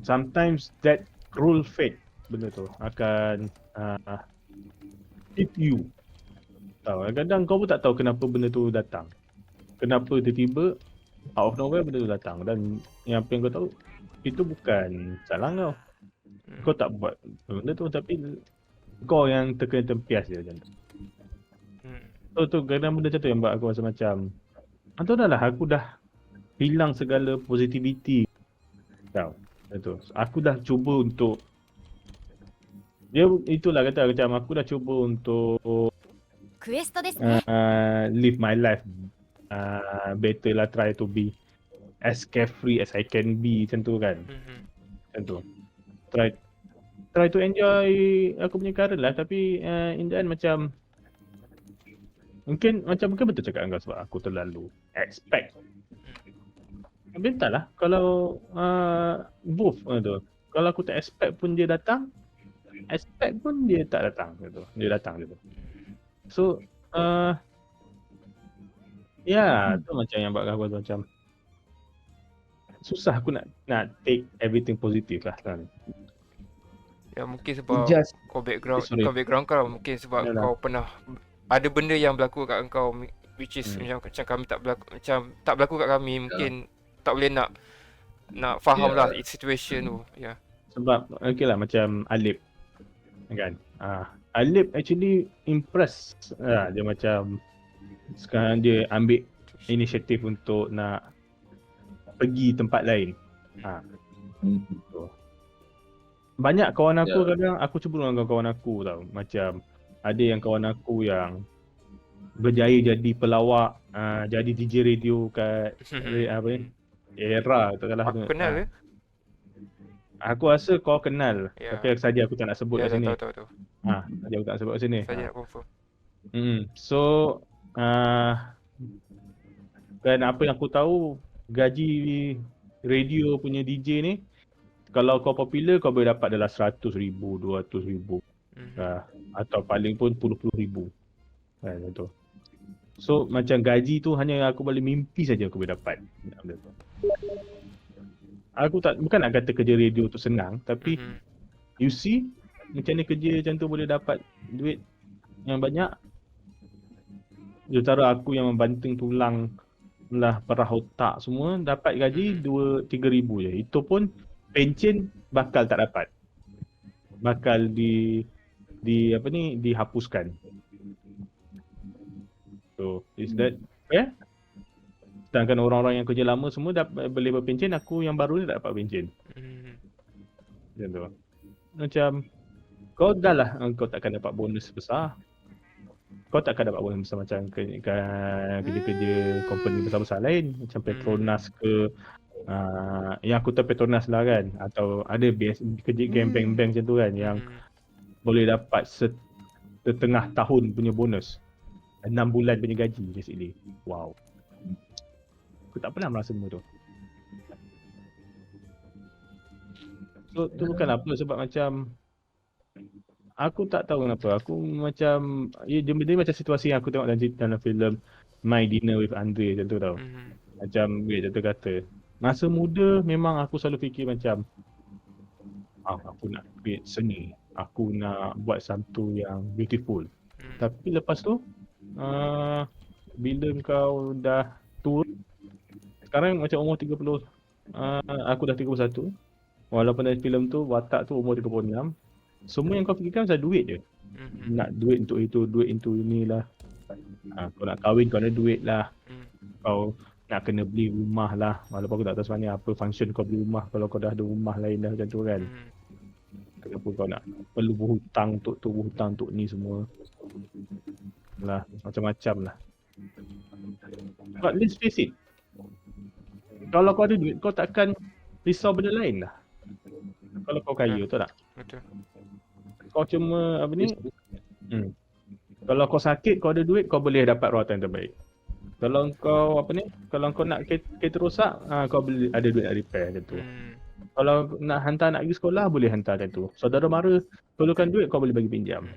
sometimes that rule fate benda tu akan hit you. Tahu, kadang kau pun tak tahu kenapa benda tu datang. Kenapa tiba-tiba out of nowhere benda tu datang, dan yang apa yang kau tahu itu bukan salah kau. Kau tak buat benda tu, tapi kau yang terkena tempias je macam tu. Tu kadang benda macam tu yang buat aku rasa macam dah lah, aku dah hilang segala positivity. Tahu. Betul. Aku dah cuba untuk itulah kata macam aku dah cuba untuk live my life better lah, try to be as carefree as I can be macam tu kan. Macam tu. Try to enjoy aku punya current lah, tapi in the end macam mungkin betul cakap kau, sebab aku terlalu expect. Tapi entahlah, kalau both tu, kalau aku tak expect pun dia datang, expect pun dia tak datang gitu. Dia datang gitu. So tu macam yang buat aku macam susah aku nak take everything positif lah sekarang. Ya mungkin sebab kau background kau mungkin sebab kau pernah ada benda yang berlaku kat kau, which is macam kami tak berlaku kat kami, mungkin tak boleh nak faham lah situation tu. Sebab okay lah, macam Alip kan, Alip actually impress dia, macam sekarang dia ambil inisiatif untuk nak pergi tempat lain. Banyak kawan aku kadang aku cuba dengan kawan aku tau, macam ada yang kawan aku yang berjaya jadi pelawak, jadi DJ radio kat apa ni, Era tu lah. Aku kenal ke? Aku rasa kau kenal. Tapi saja aku tak nak sebut kat sini. Tahu. Saja aku tak nak sebut kat sini. Saja nak confirm. So dan apa yang aku tahu, gaji radio punya DJ ni, kalau kau popular kau boleh dapat dalam 100,000, 200,000. Atau paling pun puluh-ribu. Kan tu. So macam gaji tu hanya aku boleh mimpi saja aku boleh dapat. Aku bukan nak kata kerja radio tu senang, tapi you see macam ni kerja macam tu boleh dapat duit yang banyak. Sementara aku yang membanting tulang lah, perah otak semua, dapat gaji 2-3 ribu je. Itu pun pencen bakal tak dapat. Bakal dihapuskan. So is that sedangkan orang-orang yang kerja lama semua boleh berpencen, aku yang baru ni tak dapat pencen. Macam tu. Macam kau dah lah, kau takkan dapat bonus besar. Kau takkan dapat bonus besar macam kerja-kerja company besar-besar lain, macam Petronas ke, yang aku tahu Petronas lah kan, atau ada kerja bank-bank macam tu kan, yang boleh dapat setengah tahun punya bonus, 6 bulan punya gaji basically. Wow. Aku tak pernah merasa benda tu. So tu bukan apa, sebab macam aku tak tahu kenapa. Aku macam dia macam situasi yang aku tengok dalam filem My Dinner with Andre macam tu tau. Macam contoh kata, masa muda memang aku selalu fikir macam aku nak create seni, aku nak buat satu yang beautiful. Tapi lepas tu bila kau dah tua, sekarang macam umur 30, aku dah 31. Walaupun dalam filem tu watak tu umur 36, semua yang kau fikirkan pasal duit je. Nak duit untuk itu, duit untuk inilah. Kau nak kahwin kau ada duit lah. Kau nak kena beli rumah lah. Walaupun aku tak tahu sebenarnya apa function kau beli rumah kalau kau dah ada rumah lain dah macam tu kan. Kenapa kau nak perlu berhutang untuk tu, berhutang untuk ni semua. Lah, macam-macam lah. But let's face it, kalau kau ada duit, kau takkan risau benda lain lah. Kalau kau kaya, betul tak? Betul. Kau cuma apa ni? Kalau kau sakit, kau ada duit, kau boleh dapat rawatan terbaik. Kalau kau apa ni? Kalau kau nak kereta rosak, kau boleh ada duit nak repair macam tu. Kalau nak hantar anak pergi sekolah, boleh hantar macam tu. Saudara mara perlukan duit, kau boleh bagi pinjam.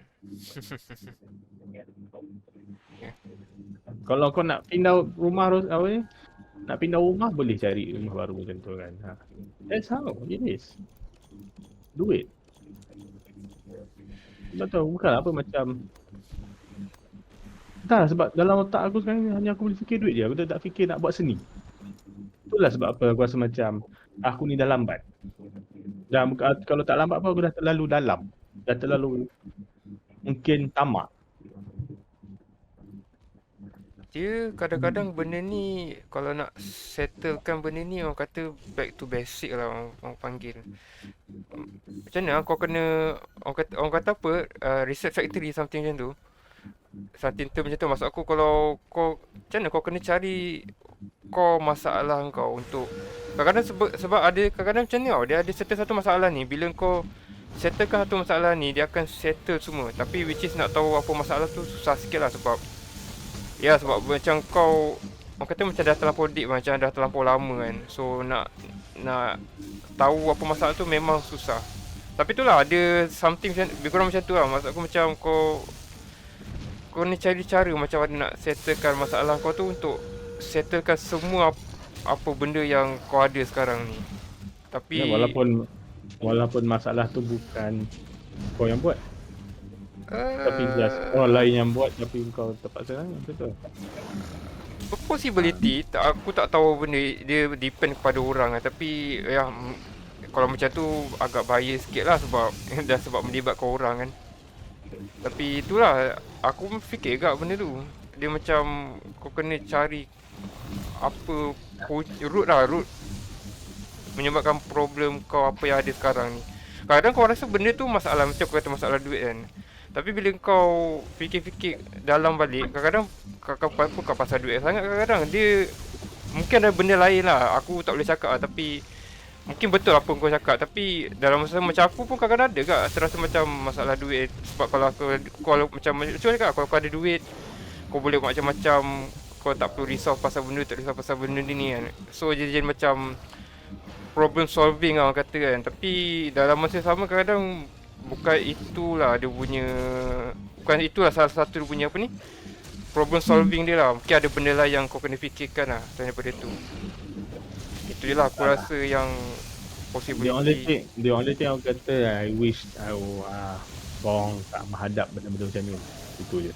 Kalau kau nak pindah rumah apa ni? Nak pindah rumah, boleh cari rumah baru macam tu kan. That's how it is. Duit. Tak tahu, bukan apa macam tak, sebab dalam otak aku sekarang hanya aku boleh fikir duit je. Aku tak fikir nak buat seni. Itulah sebab apa aku rasa macam aku ni dah lambat. Dan kalau tak lambat pun aku dah terlalu dalam. Dah terlalu mungkin tamak. Dia kadang-kadang benda ni kalau nak settlekan benda ni orang kata back to basic lah orang panggil. Macam mana kau kena orang kata apa reset factory something macam tu. Something tu macam tu maksud aku kalau kau macam mana kau kena cari kau masalah kau untuk kadang-kadang sebab ada kadang-kadang macam ni tau, dia ada settle satu masalah ni, bila kau settlekan satu masalah ni dia akan settle semua, tapi which is nak tahu apa masalah tu susah sikit lah sebab macam kau orang kata macam dah terlampau deep, macam dah terlampau lama kan, so nak tahu apa masalah tu memang susah. Tapi itulah ada something macam lebih kurang macam tu lah, maksud aku macam kau ni cari cara macam mana nak settlekan masalah kau tu untuk settlekan semua apa benda yang kau ada sekarang ni. Tapi walaupun masalah tu bukan kau yang buat. Tapi just orang lain yang buat tapi kau terpaksa macam tu. Possibility, aku tak tahu benda dia depend kepada orang lah. Tapi kalau macam tu agak bahaya sikit lah sebab melibatkan orang kan. Tapi itulah, aku fikir agak benda tu. Dia macam kau kena cari apa root menyebabkan problem kau apa yang ada sekarang ni. Kadang-kadang kau rasa benda tu masalah, macam kau kata masalah duit kan. Tapi bila kau fikir-fikir dalam balik, kadang-kadang kau pasal duit sangat, kadang-kadang dia mungkin ada benda lain lah. Aku tak boleh cakap lah, tapi mungkin betul apa kau cakap. Tapi dalam masa macam aku pun kadang-kadang ada kak terasa macam masalah duit. Sebab kalau macam cuba cakap, kalau kau ada duit, kau boleh buat macam-macam. Kau tak perlu risau pasal benda, tak risau pasal benda ni kan. So jadi macam problem solving lah orang kata kan. Tapi dalam masa sama kadang-kadang bukan itulah salah satu dia punya apa ni, problem solving dia lah. Mungkin ada benda lah yang kau kena fikirkan lah daripada tu. Itu je lah aku rasa yang possibility. The only thing aku kata, I wish korang tak menghadap benda-benda macam ni. Itu je.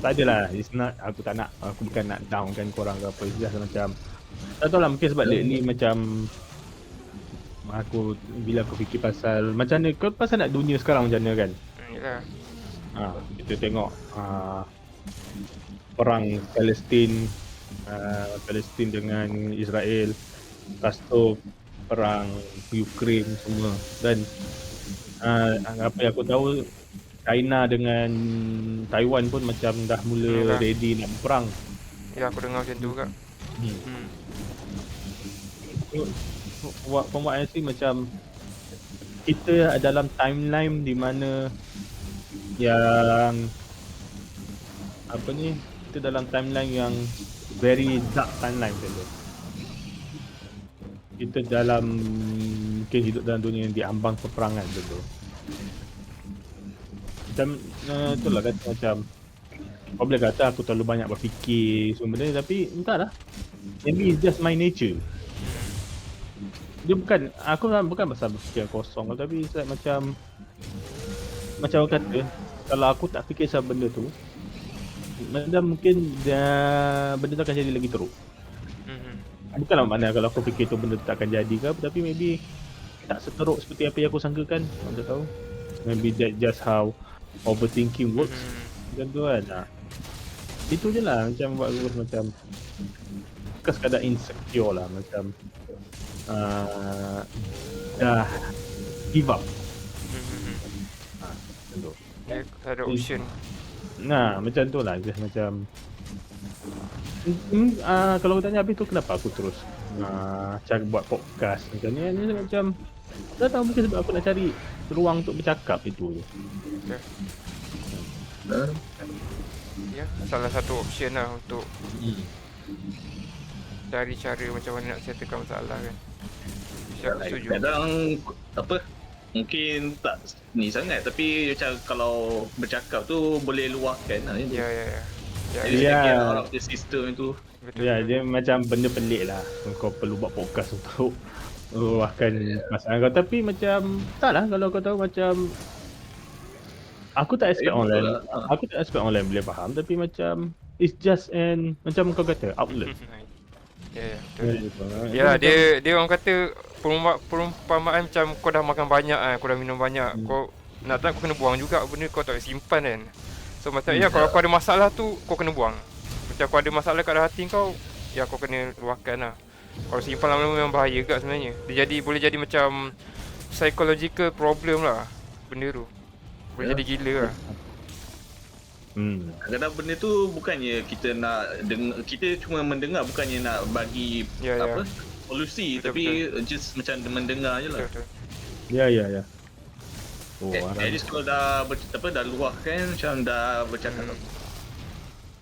Tak adalah, aku bukan nak downkan korang ke apa. It's just macam tak tahu lah, mungkin sebab ni macam aku bila aku fikir pasal macam mana kau pasal nak dunia sekarang macam mana kan. Yalah. Kita tengok perang Palestin dengan Israel, lepas tu perang Ukraine semua, dan apa yang aku tahu China dengan Taiwan pun macam dah mula ready nak berperang. Ya, aku dengar macam tu juga. From what I see, macam kita dalam timeline di mana yang apa ni, kita dalam timeline yang very dark timeline macam tu. Kita dalam mungkin hidup dalam dunia yang diambang peperangan macam tu. Macam itulah kata macam Kau boleh kata aku terlalu banyak berfikir semua benda, tapi entahlah. Maybe it's just my nature. Dia bukan pasal berfikir kosong, tapi it's like macam orang kata, kalau aku tak fikir pasal benda tu, mungkin benda tu akan jadi lagi teruk. Bukanlah makna kalau aku fikir tu benda tu tak akan jadi ke apa, tapi maybe tak seteruk seperti apa yang aku sangkakan. Aku tak tahu. Maybe that's just how overthinking works. Macam tu kan. Itu je lah macam buat aku macam bukan sekadar insecure lah, macam dah give up. Macam tu. Tak ada option. Nah, macam tu lah. Just macam kalau aku tanya habis tu kenapa aku terus cari buat podcast macam ni macam tak tahu, mungkin sebab aku nak cari ruang untuk bercakap itu je. Ya, salah satu option lah untuk cari cara macam mana nak settlekan masalah kan. Aku setuju. Kadang apa, mungkin tak ni sangat, tapi macam kalau bercakap tu boleh luahkan lah. Ya. Jadi get out of the system itu. Betul. Ya, dia macam benda pelik lah. Kau perlu buat podcast untuk luahkan masalah kau. Tapi macam tak lah, kalau kau tahu macam aku tak expect online. Aku tak expect online boleh faham, tapi macam it's just macam kau kata outlet. Ya, betul. Ya, dia orang kata perumpamaan macam kau dah makan banyak kan, kau dah minum banyak, kau nak tak kau kena buang juga benda kau tak simpan kan. So macam kalau kau ada masalah tu kau kena buang. Macam kau ada masalah kat dalam hati kau, ya kau kena luahkan lah. Kalau simpan lama-lama memang bahaya juga sebenarnya. Dia boleh jadi macam psychological problem lah benda tu. Boleh jadi gila lah. Kadang-kadang benda tu bukannya kita nak dengar, kita cuma mendengar, bukannya nak bagi solusi, tapi just macam mendengar je lah. Betul. Ya. Oh, at least kalau dah dah luahkan, macam dah bercakap,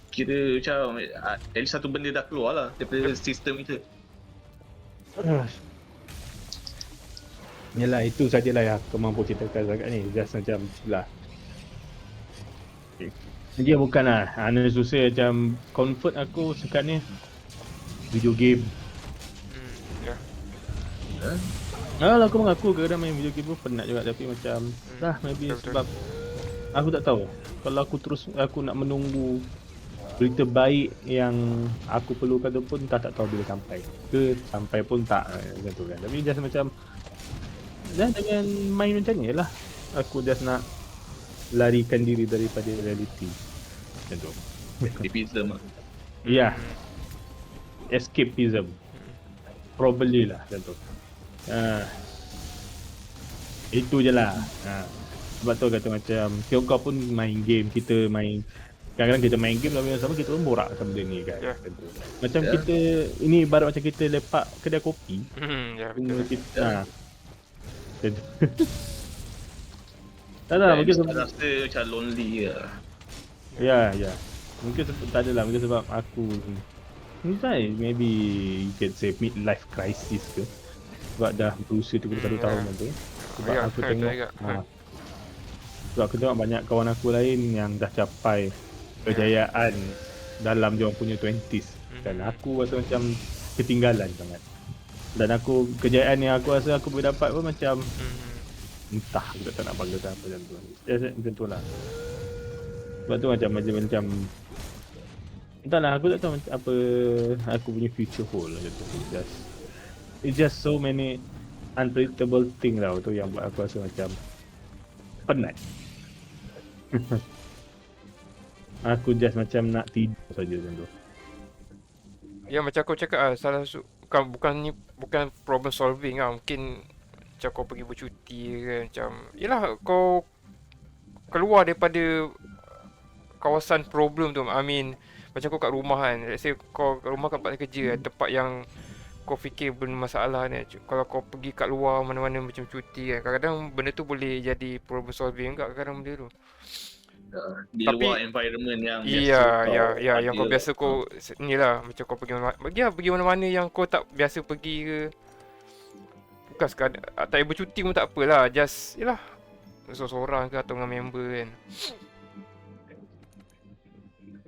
kira macam at least satu benda dah keluar lah daripada sistem kita. Yalah, itu sajalah yang aku mampu ceritakan agak ni. Just macam lah. Dia bukanlah susah macam comfort aku sekat ni video game. Ya. Aku mengaku kadang main video game pun penat juga, tapi macam maybe betul. sebab aku tak tahu. Kalau aku nak menunggu berita baik yang aku perlukan tu pun tak tahu bila sampai. Sampai pun tak macam tu kan. Tapi just macam dengan main macam ni lah. Aku just nak larikan diri daripada reality. Macam tu. Escapism lah. Ya. Escapism. Probably lah macam tu. Itu je lah. Sebab tu kata macam kau pun main game, kita main, kadang-kadang kita main game tapi sama kita pun borak sama benda ni kan. Macam kita ini ibarat macam kita lepak kedai kopi. Ya, betul. Kita tak ada mungkin sebab rasa macam lonely lah. Ya. Mungkin tak adalah, mungkin sebab aku maybe you can say midlife crisis ke. Sebab dah berusia 31 tahun tu. Sebab aku tengok sebab aku tengok banyak kawan aku lain yang dah capai kejayaan dalam dia orang punya 20s. Dan aku rasa macam ketinggalan sangat. Dan kejayaan yang aku rasa aku boleh dapat pun macam entah, aku tak nak bangga apa macam tu. Macam tu lah. Sebab tu macam entahlah, aku tak tahu apa aku punya future hold macam tu. It's just so many unpredictable thing lah tu yang buat aku rasa macam penat. Aku just macam nak tidur saja macam tu. Ya, macam kau cakap bukan problem solving lah. Mungkin macam kau pergi bercuti ke, macam yelah kau keluar daripada kawasan problem tu. I mean macam kau kat rumah kan, let's say kau kat rumah kat tempat kerja, tempat yang kau fikir benda masalah ni. Kalau kau pergi kat luar mana-mana macam cuti kan, kadang-kadang benda tu boleh jadi problem solving juga kadang-kadang benda tu. Di Tapi luar environment yang yang kau biasa kau ni lah, macam kau pergi mana-mana yang kau tak biasa pergi ke. Bukan sekadar tak payah bercuti pun tak apalah, just yalah seorang-seorang ke atau dengan member kan.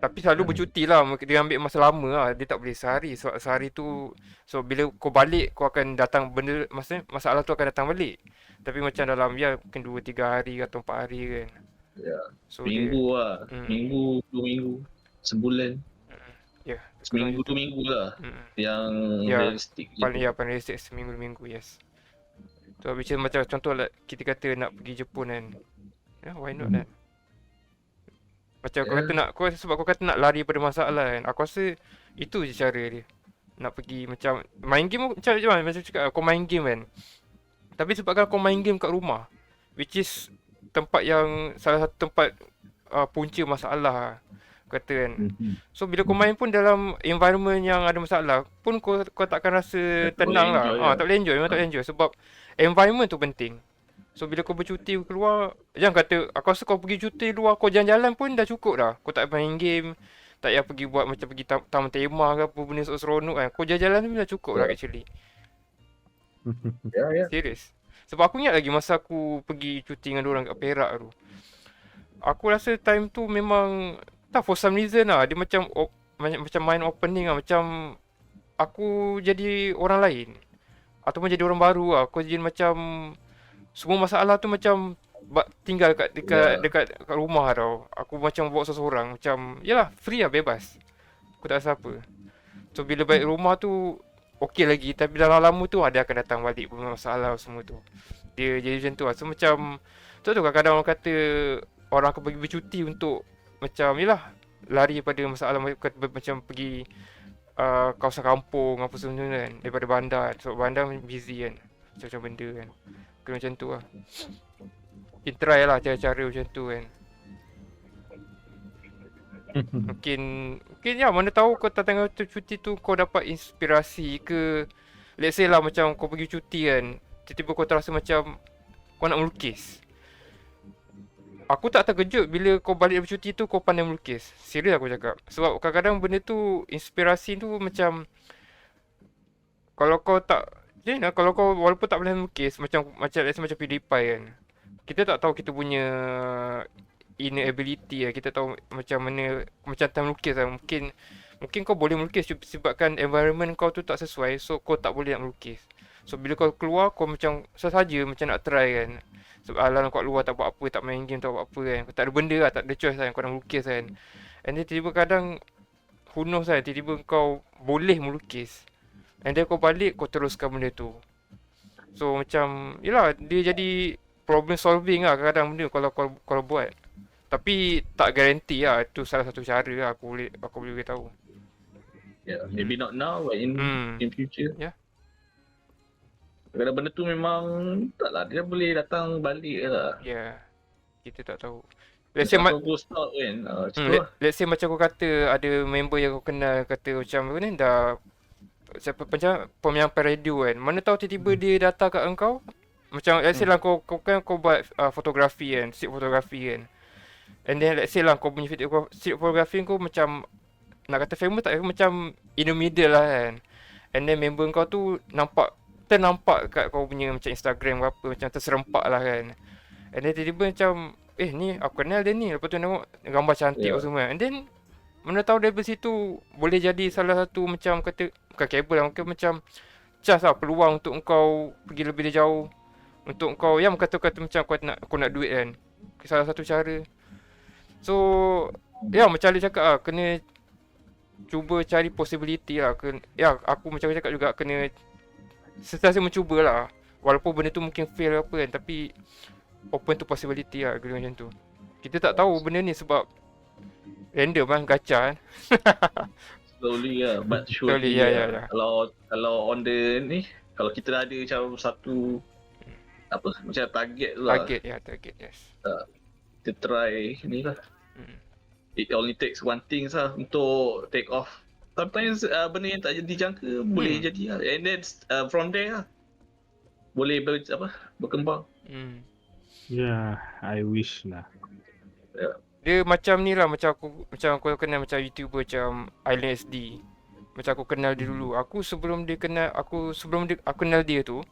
Tapi selalu bercuti lah, dia ambil masa lama lah, dia tak boleh sehari. Sebab sehari tu, so bila kau balik, kau akan datang benda, maksudnya masalah tu akan datang balik. Tapi macam dalam, ya mungkin 2-3 hari atau 4 hari kan. Ya. So Minggu lah. Hmm. Minggu, 2 minggu. Sebulan. Ya, Seminggu, 2 minggu lah. Yang Ya, realistik je. paling realistik seminggu-minggu, yes. So macam contoh lah, kita kata nak pergi Jepun kan. Ya, why not kan? Macam kau kata nak, sebab kau kata nak lari pada masalah kan. Aku rasa itu je cara dia. Nak pergi macam main game macam cakap kau main game kan. Tapi sebabkan kau main game kat rumah, which is tempat yang salah satu tempat punca masalah kata kan. So bila kau main pun dalam environment yang ada masalah pun kau takkan rasa tenang lah. Tak boleh enjoy, memang tak boleh enjoy sebab environment tu penting. So bila kau bercuti keluar, jangan kata aku rasa kau pergi cuti luar, kau jalan-jalan pun dah cukup dah. Kau tak main game, tak payah pergi buat macam pergi taman tema ke apa benda seronok kan. Kau jalan-jalan tu dah cukup lah actually. Ya. Serius. Sebab aku ingat lagi masa aku pergi cuti dengan diorang kat Perak tu. Aku rasa time tu memang tak, for some reason lah, dia macam macam main opening lah, macam aku jadi orang lain ataupun jadi orang baru lah. Aku jadi macam semua masalah tu macam tinggal dekat rumah tau. Aku macam bawa seseorang, macam yalah free lah, bebas. Aku tak rasa apa. So bila balik rumah tu okey lagi, tapi dalam lama tu dia akan datang balik masalah semua tu. Dia jadi macam tu lah. So macam tu kadang-kadang orang kata orang akan pergi bercuti untuk macam yalah lari pada masalah, macam pergi kawasan kampung apa semua kan, daripada bandar. Sebab bandar busy kan, macam benda kan. Kena macam tu lah. Kita try lah cara-cara macam tu kan. Mungkin ya, mana tahu kau tengah cuti tu kau dapat inspirasi ke. Let's say lah macam kau pergi cuti kan, tiba-tiba kau terasa macam kau nak melukis. Aku tak terkejut bila kau balik dari cuti tu kau pandai melukis. Serius aku cakap. Sebab kadang-kadang benda tu, inspirasi tu macam kalau kau tak, kalau kau walaupun tak boleh melukis, macam let's say macam PewDiePie kan, kita tak tahu kita punya inner ability lah. Kita tahu macam mana, macam time melukis lah. Mungkin kau boleh melukis sebabkan environment kau tu tak sesuai, so kau tak boleh nak melukis. So bila kau keluar, kau macam sahaja macam nak try kan. Sebab alam kau luar tak buat apa, tak main game, tak buat apa kan. Kau tak ada benda lah, tak ada choice lah, kau nak melukis kan. And then tiba-tiba kadang, who knows kan, tiba-tiba kau boleh melukis. And then kau balik, kau teruskan benda tu. So macam, yelah, dia jadi problem solving lah kadang-kadang benda kalau buat. Tapi tak garanti lah, itu salah satu cara lah aku boleh beritahu. Yeah, maybe not now, but in future. Yeah. Kadang benda tu memang taklah, dia boleh datang balik lah. Yeah. Kita tak tahu. Let's say kan. Let's say macam kau kata ada member yang kau kenal kata macam ni dah siapa macam penyampai radio kan. Mana tahu tiba-tiba dia datang kat engkau. Macam let's say lah kau buat fotografi kan, street fotografi kan. And then let's say lah kau punya street fotografi kau macam nak kata famous tak, macam in the middle lah kan. And then member kau tu ternampak kat kau punya macam Instagram ke apa, macam terserempak lah kan. And then tiba-tiba macam ni aku kenal dia ni. Lepas tu tengok gambar cantik semua. And then mana tahu dari situ boleh jadi salah satu macam kata, bukan kabel lah, mungkin macam chance lah, peluang untuk kau pergi lebih jauh. Untuk kau yang kata macam kau nak duit kan. Salah satu cara. So ya macam dia cakap lah, kena cuba cari possibility lah. Ya aku macam cakap juga kena sentiasa mencuba lah. Walaupun benda tu mungkin fail apa kan, tapi open to possibility lah, kena macam tu. Kita tak tahu benda ni sebab random kan, gacha kan. Slowly lah, but surely ya. Kalau on the ni, kalau kita dah ada macam satu apa macam target tu lah. Target yes. Kita try ni lah. It only takes one thing lah untuk take off. Sometimes benda yang tak dijangka boleh jadi lah. And then from there lah boleh berkembang. Yeah, I wish lah. Dia macam ni lah, macam aku kenal macam YouTuber macam Island SD. Macam aku kenal dia dulu. Aku kenal dia tu,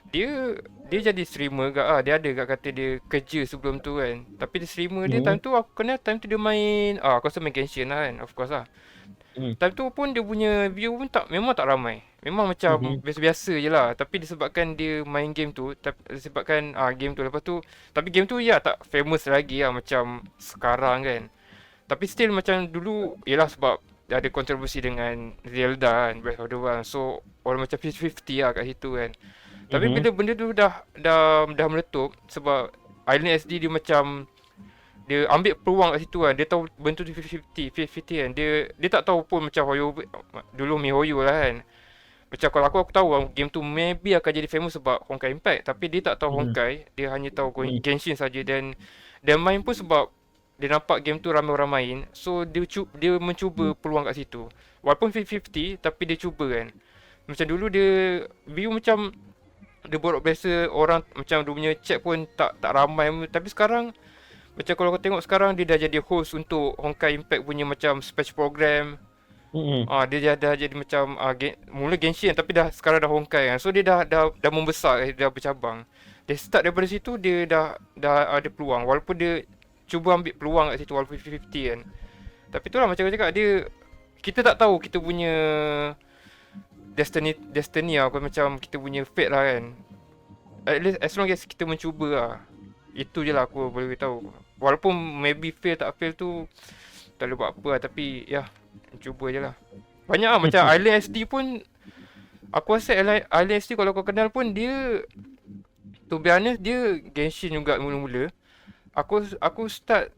dia jadi streamer gak ah. Dia ada gak kata dia kerja sebelum tu kan. Tapi dia streamer dia time tu aku kenal time tu dia main aku rasa main Genshin lah kan. Of course lah. Time tu pun dia punya view pun memang tak ramai. Memang macam biasa-biasa je lah. Tapi disebabkan dia main game tu, disebabkan game tu lepas tu, tapi game tu ya tak famous lagi lah macam sekarang kan. Tapi still macam dulu ialah sebab dia ada kontroversi dengan Zelda kan, Breath of the Wild. So orang macam 50-50 lah kat situ kan. Tapi bila benda tu dah meletup sebab Island SD dia macam dia ambil peluang kat situ kan. Dia tahu benda tu 50-50 kan. Dia tak tahu pun macam Hoyo dulu MiHoYo lah kan. Macam kalau aku tahu game tu maybe akan jadi famous sebab Honkai Impact, tapi dia tak tahu Honkai, dia hanya tahu Genshin saja dan main pun sebab dia nampak game tu ramai orang main. So dia mencuba peluang kat situ. Walaupun 50-50 tapi dia cuba kan. Macam dulu dia view macam dia borok biasa orang macam dia punya chat pun tak ramai, tapi sekarang macam kalau kau tengok sekarang dia dah jadi host untuk Honkai Impact punya macam special program. Dia dah jadi macam mula Genshin tapi sekarang dah Honkai kan. So dia dah membesar, dah bercabang. Dia start daripada situ dia dah ada peluang walaupun dia cuba ambil peluang kat situ walaupun 50-50 kan. Tapi itulah macam aku cakap kita tak tahu kita punya destiny lah, macam kita punya fate lah kan. At least as long as kita mencuba lah. Itu je lah aku boleh tahu. Walaupun maybe fail tak fail tu tak boleh buat apa lah, tapi ya cuba je lah. Banyak lah macam Island SD pun aku rasa Island SD kalau kau kenal pun dia to be honest dia Genshin juga mula-mula. Aku start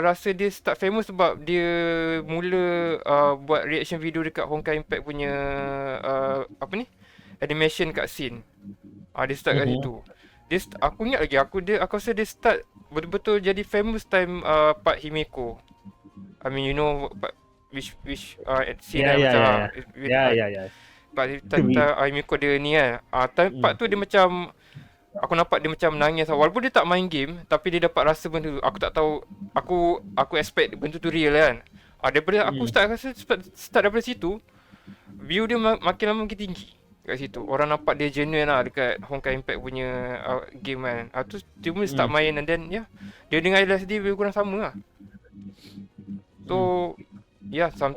rasa dia start famous sebab dia mula buat reaction video dekat Honkai Impact punya animation cut scene. Dia start kat situ. Aku ingat lagi aku rasa dia start betul-betul jadi famous time part Himeko. I mean you know which scene Ya. Part Himeko dia ni kan. Part tu dia macam aku nampak dia macam nangis lah. Walaupun dia tak main game tapi dia dapat rasa benda tu. Aku tak tahu, aku expect benda tu real kan. Daripada aku start daripada situ, view dia makin lama makin tinggi kat situ. Orang nampak dia genuine lah dekat Honkai Impact punya game kan. Tu dia mula start main and then dia dengan LSD lebih kurang sama lah. So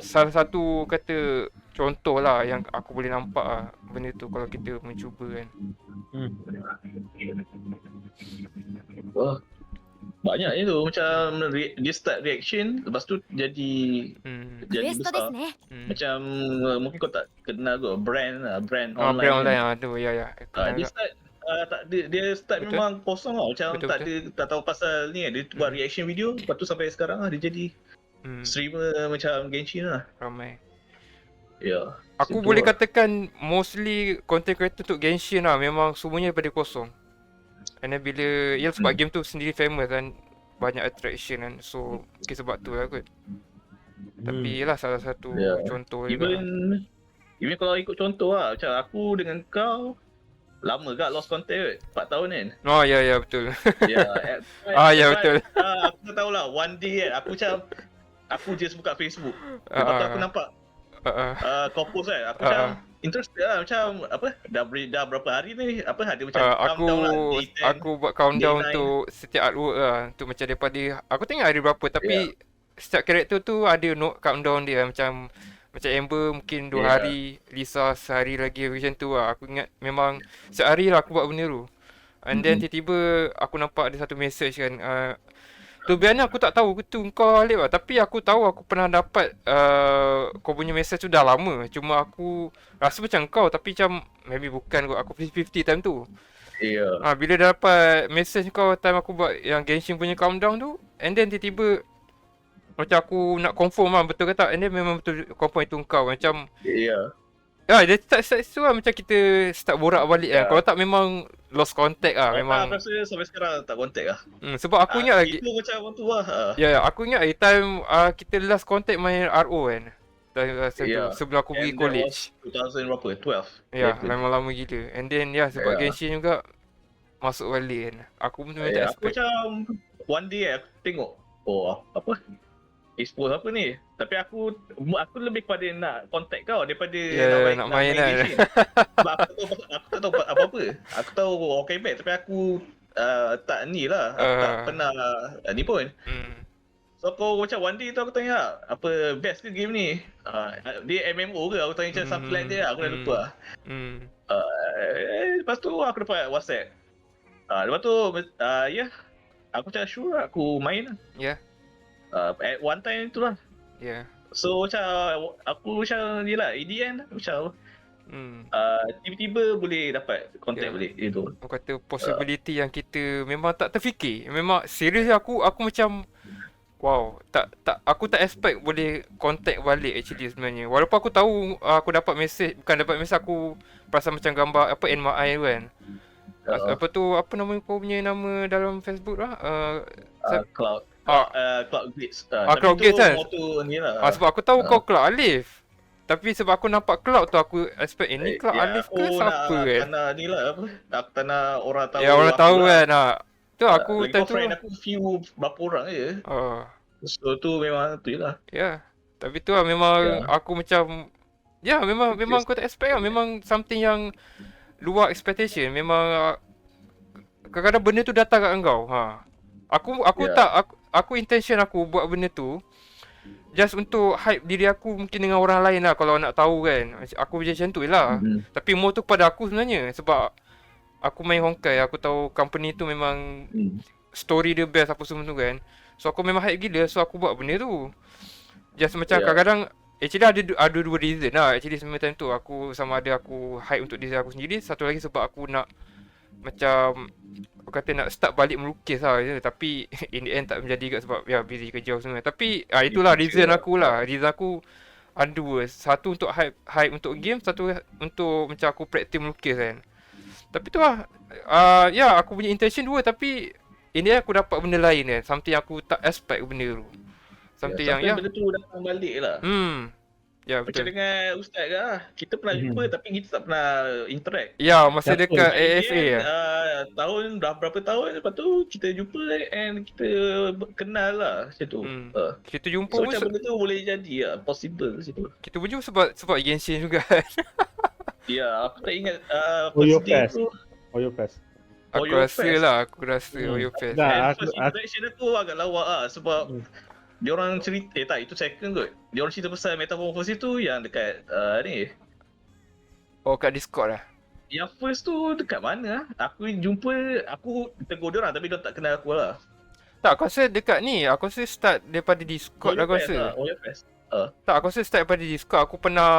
salah satu kata contoh lah yang aku boleh nampak lah benda tu kalau kita mencuba kan. Wah, banyak je tu macam dia start reaction lepas tu jadi besar. Macam mungkin kau tak kenal kot brand Brand online tu ya. Dia start betul? Memang kosong lah macam betul. tak tahu pasal ni dia buat reaction video lepas tu sampai sekarang lah dia jadi streamer macam Genshin lah. Ramai. Ya. Aku boleh katakan mostly content creator untuk Genshin lah memang semuanya daripada kosong. And then bila sebab game tu sendiri famous kan, banyak attraction kan. So mungkin sebab tu lah kot. Tapi salah satu contoh juga. Even kalau ikut contoh lah macam aku dengan kau lama gak lost contact 4 tahun kan. Ya betul. Ya betul. Aku tahu lah one day kan aku just buka Facebook. Lepas tu aku nampak kau post kan, aku macam interested lah macam dah berapa hari ni ada macam countdown lah aku buat countdown tu setiap artwork lah tu macam daripada aku tengok hari berapa tapi setiap karakter tu ada countdown dia macam Amber mungkin 2 hari, Lisa sehari lagi macam tu lah. Aku ingat memang sehari lah aku buat benda tu. And then tiba-tiba aku nampak ada satu message kan tu biarnya aku tak tahu tu kau Alip lah. Tapi aku tahu aku pernah dapat kau punya message tu dah lama. Cuma aku rasa macam kau tapi macam maybe bukan kot. Aku 50-50 time tu. Bila dapat message kau time aku buat yang Genshin punya countdown tu, and then tiba-tiba macam aku nak confirm lah betul ke tak. And then memang betul confirm itu kau. Macam dia start tu lah macam kita start borak balik kan. Kalau tak memang lost contact lah memang. Aku rasa sampai sekarang tak contact lah. Sebab aku ingat lagi. Itu macam tu lah. Aku ingat time kita last contact main RO kan. Sebelum aku pergi college. 2000 berapa? 12. Lama-lama gila. And then sebab Genshin juga masuk balik kan. Aku pun tak expect. Aku macam one day aku tengok expose apa ni. Tapi aku lebih kepada nak contact kau daripada nak main kan. Genshin. Sebab aku tak tahu apa-apa. Aku tahu okay back tapi aku tak ni lah. Aku tak pernah ni pun. So aku macam one day tu aku tanya apa best ke game ni? Dia MMO ke? Aku tanya macam something like that. Aku dah lupa. Lepas tu aku dapat WhatsApp. Lepas tu ya, aku macam sure aku main lah. Ya. At one time tu lah. Ya. So macam aku macam ni lah, ADN lah macam tiba-tiba boleh dapat contact balik itu. Aku kata possibility yang kita memang tak terfikir. Memang serius aku macam wow, aku tak expect boleh contact balik actually sebenarnya. Walaupun aku tahu aku dapat message, bukan dapat message, aku perasan macam gambar apa NMI kan. Apa tu, apa nama kau punya nama dalam Facebook lah? Cloud. Cloud Gates. Cloud Gates kan? Ni lah. Sebab aku tahu kau Cloud Alif. Tapi sebab aku nampak Cloud tu aku expect ni Cloud Alif ke siapa kan? Tanah ni lah apa? Aku tanah orang tahu. Ya orang tahu kan. Tu aku lagi friend aku few berapa orang je. So tu memang tu je lah. Ya. Tapi tu lah memang aku macam memang aku tak expect lah. Memang something yang luar expectation. Memang kadang-kadang benda tu datang kat engkau. Aku intention aku buat benda tu just untuk hype diri aku mungkin dengan orang lain lah kalau nak tahu kan. Aku macam tu je lah. Tapi more tu pada aku sebenarnya sebab aku main Honkai, aku tahu company tu memang story dia best apa semua tu kan. So aku memang hype gila, so aku buat benda tu. Just macam kadang-kadang actually ada dua reason lah. Actually sebenarnya time tu aku sama ada aku hype untuk diri aku sendiri, satu lagi sebab aku nak macam aku kata nak start balik melukis lah je. Tapi in the end tak menjadi kat sebab busy kerja semua. Tapi itulah reason aku lah. Reason aku ada dua. Satu untuk hype untuk game, satu untuk macam aku praktis melukis kan. Tapi tu lah aku punya intention dua tapi in the end aku dapat benda lain kan. Something aku tak expect benda tu. Something yang benda tu datang balik lah. Ya betul. Macam dengan Ustaz ke lah. Kita pernah jumpa tapi kita tak pernah interact. Ya masa dekat AFA lah. Tahun dah berapa tahun lepas tu kita jumpa and kita kenal lah macam tu. Kita jumpa so macam benda tu boleh jadi lah. Possible situ. Kita berjumpa sebab Genshin juga. Ya aku tak ingat Oyo Fest. Oyo Fest. Aku rasa Oyo Fest. First interaction aku agak lawak lah sebab dia orang cerita itu second kot. Dia orang cerita pasal Metamorphosis tu yang dekat ni. Oh kat Discord lah. Yang first tu dekat mana lah? Aku tegur dia orang tapi dia tak kenal aku lah. Tak, aku rasa dekat ni. Aku rasa start daripada Discord lah aku rasa. Tak, aku rasa start daripada Discord. Aku pernah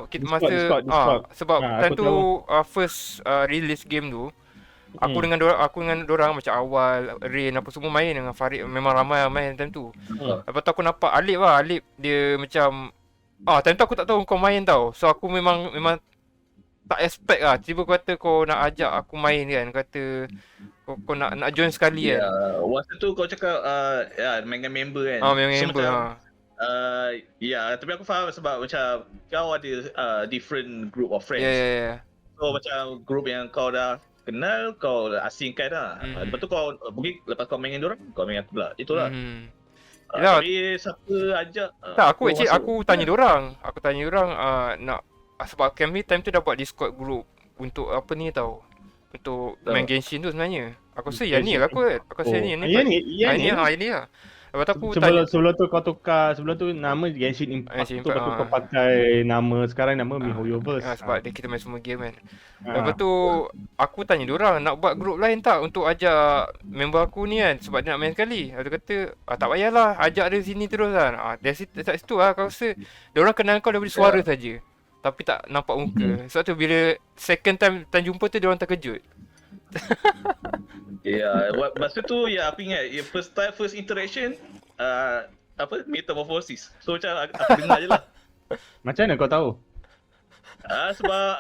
Discord. Sebab time tu first release game tu. Aku dengan dorang macam awal Rain apa semua main dengan Farid, memang ramai main time tu. Lepas tu aku nampak Alip lah, Alip dia macam time tu aku tak tahu kau main tau. So aku memang tak expect lah. Tiba kata kau nak ajak aku main kan, kata kau nak join sekali kan. Waktu tu kau cakap main dengan member kan. Main dengan member. Tapi aku faham sebab macam kau ada different group of friends. So macam group yang kau dah kenal, kau asingkan lah. Lepas tu kau pergi, lepas kau main dengan diorang, kau main dengan aku pula. Itulah. Tapi siapa ajak? Tak, aku tanya diorang. Aku tanya diorang nak, sebab kami time tu dah buat Discord group untuk apa ni tau. Untuk main Genshin tu sebenarnya. Aku rasa yang ni lah kot. Aku rasa yang ni. Yang ni lah. Lepas tu aku tanya. Sebelum tu kau tukar, sebelum tu nama Genshin Impact tu, lepas tu kau pakai nama, sekarang nama MiHoYoverse. Sebab dia kita main semua game kan. Lepas tu aku tanya diorang nak buat group lain tak untuk ajak member aku ni kan, sebab dia nak main sekali. Dia kata tak payahlah, ajak dia sini terus kan. Dari situ lah aku rasa diorang kenal kau daripada suara saja. Tapi tak nampak muka. Sebab tu bila second time jumpa tu diorang terkejut. Masa tu aku ingat first interaction Metamorphosis. So macam aku dengar je lah. Macam mana kau tahu? Sebab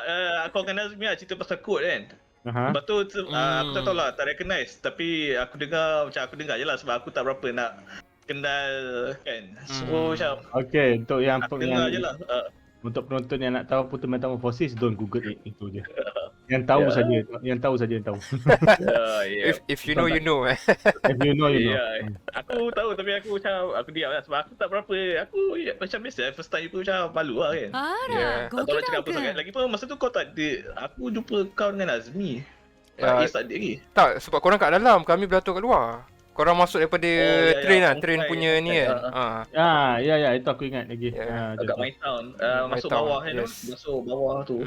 kau kenal Zmia cerita pasal kod kan. Lepas tu aku tak tahu lah, tak recognize. Tapi aku dengar je lah sebab aku tak berapa nak kenal kan. So macam okay, untuk yang aku dengar je lah. Untuk penonton yang nak tahu Putera Metamorphosis, don't google it, itu je. Yang tahu Ya. saja, yang tahu saja yang tahu. Ya. If you know, you know. If you know, you know. Ya, aku tahu tapi aku macam aku diam lah sebab aku tak berapa macam biasa first time aku macam malu lah kan. Yeah. Tak tahu nak cakap apa sangat. Lagi pun masa tu kau tak ada, aku jumpa kau dengan Azmi. Ya. Tak ada lagi. Tak, sebab korang kat dalam, kami beratur kat luar. Korang masuk daripada ya, train lah, ya, train Ongkai, punya ni Ongkai, kan. Ya, itu aku ingat lagi. Ya. Agak My Town. My Masuk Town, bawah kan tu. yes. Masuk bawah tu.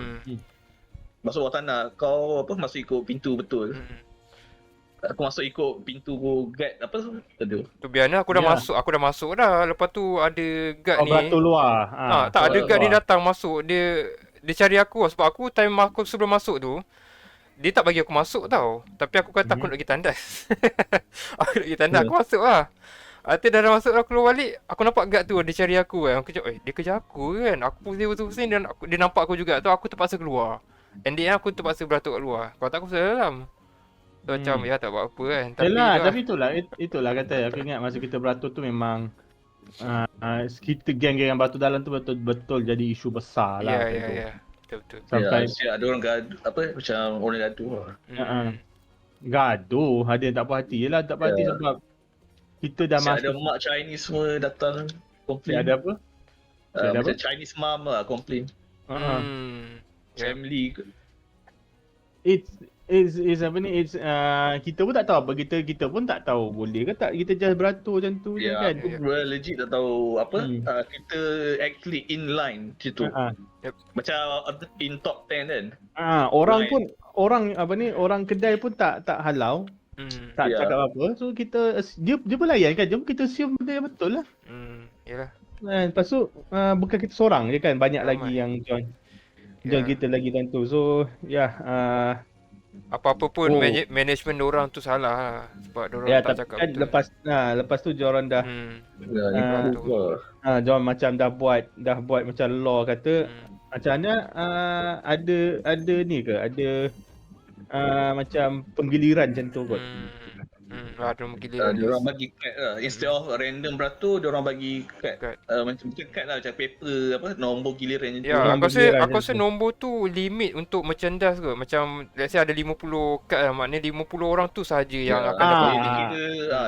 Masuk bawah tanah. Kau apa masuk ikut pintu betul. Aku masuk ikut pintu guard apa tu? Tu biarlah aku dah Ya. aku dah masuk dah. Lepas tu ada guard Kau ni. beratur luar. Tak ada luar. guard ni datang masuk. Dia cari aku sebab aku time aku sebelum masuk tu dia tak bagi aku masuk tau. Tapi aku kata aku nak pergi tandas. Aku nak pergi tandas, aku masuk lah. Nanti dah masuk aku keluar balik, aku nampak guard tu dia cari aku kan. Aku cakap, dia kejar aku kan. Aku pusing-pusing dan dia nampak aku juga tu, aku terpaksa keluar. And then aku terpaksa beratur kat luar. Kalau tak aku pasal dalam. So macam ya tak buat apa kan. Tapi itulah kata aku ingat masa kita beratur tu memang kita geng-geng yang beratur dalam tu betul-betul jadi isu besar lah. Ya. Betul. Sampai Ada orang gaduh apa macam orang gaduh lah. gaduh, ada yang tak puas hati. Yelah tak puas hati sebab kita dah Ada masuk. mak Chinese semua datang komplain. Ada apa? Ada apa? Macam Chinese mom lah komplain. Family ke. It's apa ni, kita pun tak tahu apa, kita pun tak tahu boleh ke tak kita just beratur macam tu je Ya, kan. aku legit tak tahu apa kita actually in line situ. Macam in top 10 kan. Orang pun orang kedai pun tak halau. Tak cakap apa. So kita dia pun layan kan. Jom kita assume benda yang betul lah. Yalah. Lepas tu bukan kita seorang je kan, banyak Ramai. lagi yang join Ya. kita lagi tentu. So Apa-apa pun management diorang tu salah lah. Sebab diorang tak cakap kan betul. lepas tu diorang dah diorang macam dah buat macam law kata macam mana ada ni ke, ada macam penggiliran macam tu kot. Ada gila. Diorang bagi card lah. Instead of random beratur, diorang bagi card. Macam bukan card lah, macam paper apa nombor giliran macam tu. Ya, Orang aku bergiliran rasa macam tu. nombor tu limit untuk merchandise ke. Macam let's say ada 50 kad lah, maknanya 50 orang tu sahaja yang akan dapat dia beli.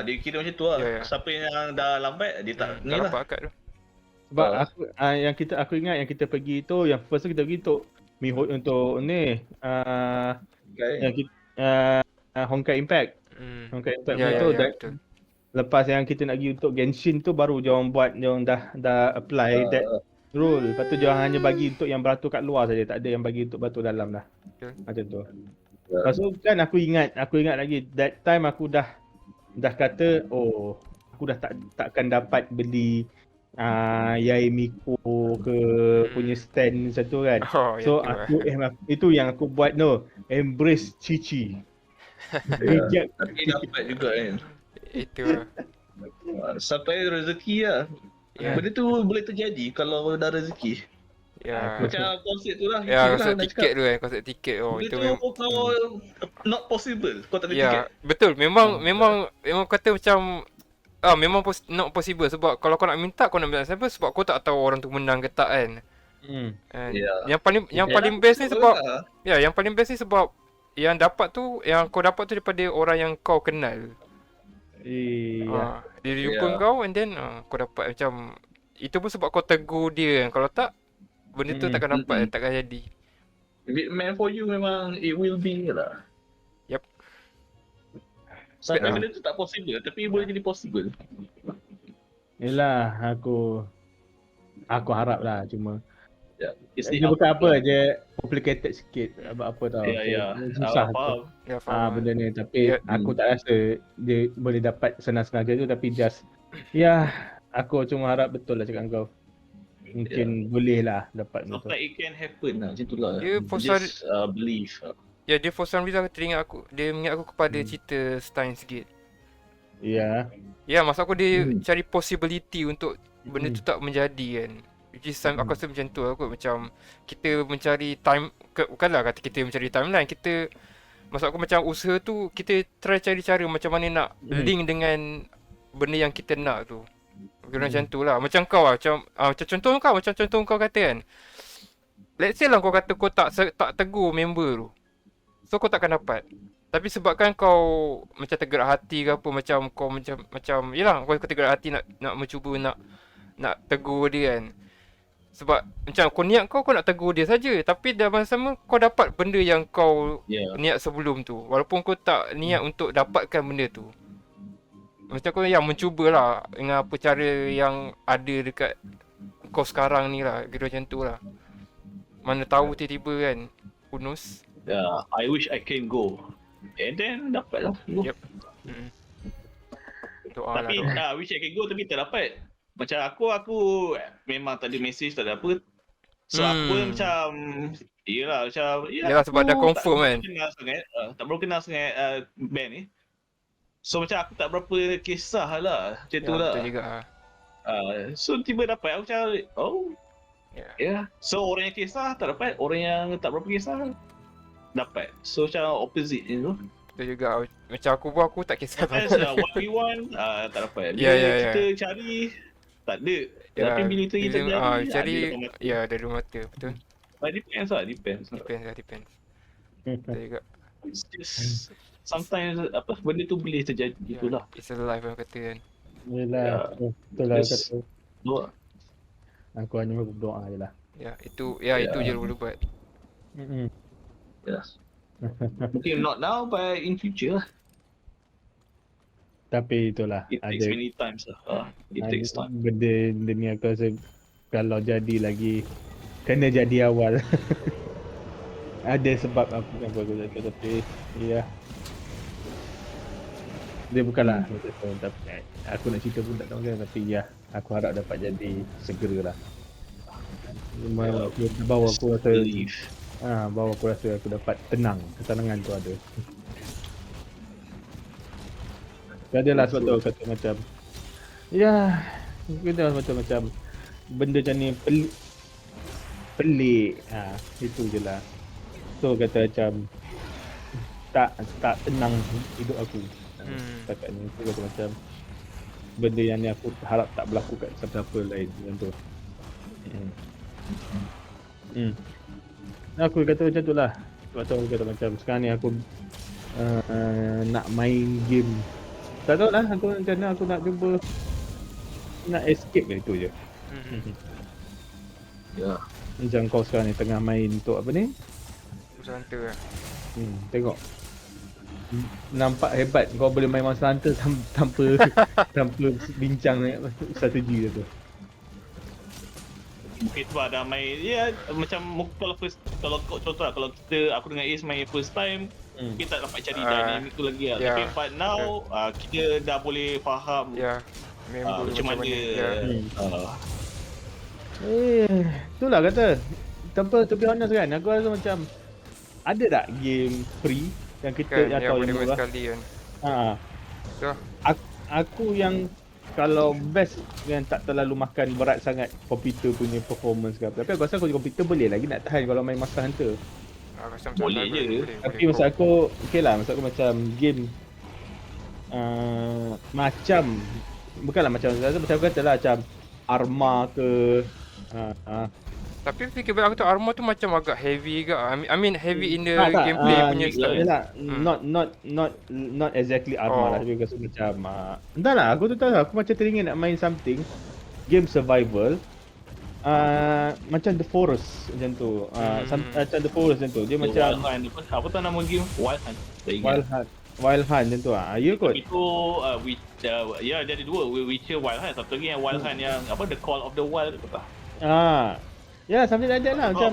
dia kira macam tu lah. Ya. Siapa yang dah lambat dia tak ni Tak lah. dapat kad tu. Sebab aku ingat yang kita pergi tu, yang first tu kita pergi untuk Mihot untuk ni yang kita Honkai Impact. Honkai Impact Ya, tu ya, dan betul. lepas yang kita nak pergi untuk Genshin tu baru diorang dah apply that rule. Lepas tu diorang hanya bagi untuk yang beratur kat luar saja, tak ada yang bagi untuk beratur dalam lah. Betul. Macam tu. Lepas tu kan aku ingat lagi that time aku dah kata aku dah takkan dapat beli Yai Miko ke punya stand satu kan. So itu yang aku buat embrace Cici. Reject. Tapi dapat juga kan. Itu lah. Sampai rezeki lah. Benda tu boleh terjadi kalau dah rezeki. Ya. Macam konsep tu lah. Ya, Itulah konsep nak tiket cakap. tu kan, konsep tiket. Benda Itu tu memang kau not possible. Kau tak ada tiket. ya, betul. Memang kata macam memang not possible sebab kalau kau nak minta siapa sebab kau tak tahu orang tu menang ke tak kan. Yang paling best ni sebab yang paling best ni sebab yang kau dapat tu daripada orang yang kau kenal. Iya. Dia jumpa kau and then kau dapat macam itu pun sebab kau tegur dia kan. Kalau tak benda tu takkan dapat, takkan jadi. If it meant for you memang it will be lah. Yep. Sampai benda tu tak possible tapi boleh jadi possible. Yelah aku harap lah cuma Dia bukan apa je complicated sikit apa tau. Susah faham. Ya, faham. benda ni tapi aku tak rasa dia boleh dapat senang-senang tu tapi just aku cuma harap betul lah cakap kau. Mungkin boleh lah dapat betul. Sometimes it can happen lah macam tu lah. Dia Just believe. Ya, dia for some reason teringat aku. Dia mengingat aku kepada cerita Steins Gate. Ya. Ya, maksud aku dia cari possibility untuk benda tu tak menjadi kan. Which is aku rasa macam tu aku macam kita mencari time bukanlah kata kita mencari timeline, kita maksud aku macam usaha tu kita try cari cara macam mana nak link dengan benda yang kita nak tu. Kira macam tu lah. Macam kau lah. Macam contoh kau kata kan. Let's say lah kau kata kau tak tegur member tu. So kau takkan dapat. Tapi sebabkan kau macam tergerak hati ke apa, macam kau macam yelah kau tergerak hati nak mencuba nak tegur dia kan. Sebab macam kau niat kau nak tegur dia saja, tapi dalam masa sama kau dapat benda yang kau niat sebelum tu. Walaupun kau tak niat untuk dapatkan benda tu. Macam kau yang mencubalah dengan apa cara yang ada dekat kau sekarang ni lah. Kira macam tu lah. Mana tahu tiba-tiba kan, who knows. I wish I can go. And then dapat lah. Yep. Doa Tapi lah. wish I can go tapi tak dapat. Macam aku memang tak ada message, tak ada apa. So aku pun macam yelah sebab dah confirm kan. Tak berapa kenal sangat band ni. So macam aku tak berapa kisah lah macam tu lah. Betul juga lah. So tiba dapat aku macam So orang yang kisah tak dapat, orang yang tak berapa kisah dapat. So macam opposite je tu. Betul juga. Macam aku tak kisah Sometimes sangat. 1v1 tak dapat. Bila kita cari tak ada. Tapi bila kita cari ada dua mata. Betul. Depends lah. Depends. Betul juga. It's just sometimes benda tu boleh terjadi itulah. It's a life yang kata kan. Yelah, betul lah kata. Doa. Aku hanya berdoa je lah. Itu je boleh buat. Yes. Mungkin not now, but in future lah. Tapi itulah, It takes many times lah. It takes time. Benda ni aku rasa kalau jadi lagi kena jadi awal. Ada sebab apa yang aku kata, tapi dia bukanlah tapi aku nak cerita pun tak tahu kan, tapi aku harap dapat jadi segera lah. Bawa aku rasa aku dapat ketenangan tu ada. Adalah sebab tu aku kata macam kita macam benda macam ni pelik. Itu je lah. So kata macam tak tenang hidup aku. Setakat ni aku kata macam benda yang ni aku harap tak berlaku kat siapa-siapa lain macam tu. Aku kata macam tu lah. Sebab tu aku kata macam sekarang ni aku nak main game. Tak tahu lah aku macam mana aku nak cuba nak escape ke itu je. Macam kau sekarang ni tengah main untuk apa ni? Monster Hunter lah. Tengok. Nampak hebat kau boleh main Monster Hunter tanpa bincang strategi dia tu. Mungkin sebab dah main macam kalau contoh lah, kalau aku dengan Ace main first time kita tak dapat cari dynamic tu lagi lah. Tapi but now kita dah boleh faham macam mana itulah kata to be honest kan, aku rasa macam ada tak game free yang kita yang boleh main sekali kan. Aku yang kalau best yang tak terlalu makan berat sangat komputer punya performance ke apa. Tapi aku rasa komputer boleh lagi nak tahan kalau main Monster Hunter. Boleh je. Tapi maksud aku okey lah, maksud aku macam game macam bukanlah macam aku kata lah macam Arma ke tapi fikir balik aku tu Arma tu macam agak heavy ke. I mean heavy in the gameplay punya style. Yalah, not exactly Arma lah, tapi aku rasa macam entahlah, aku tu tahu aku macam teringin nak main something game survival macam The Forest macam tu. Macam The Forest macam tu. Dia macam apa tu nama game? Wild Hunt. Wild Hunt macam tu ya kot. Itu dia ada dua, Witcher Wild Hunt. Satu lagi yang Wild Hunt yang apa, The Call of the Wild tu apa? Ya, something like that lah. Macam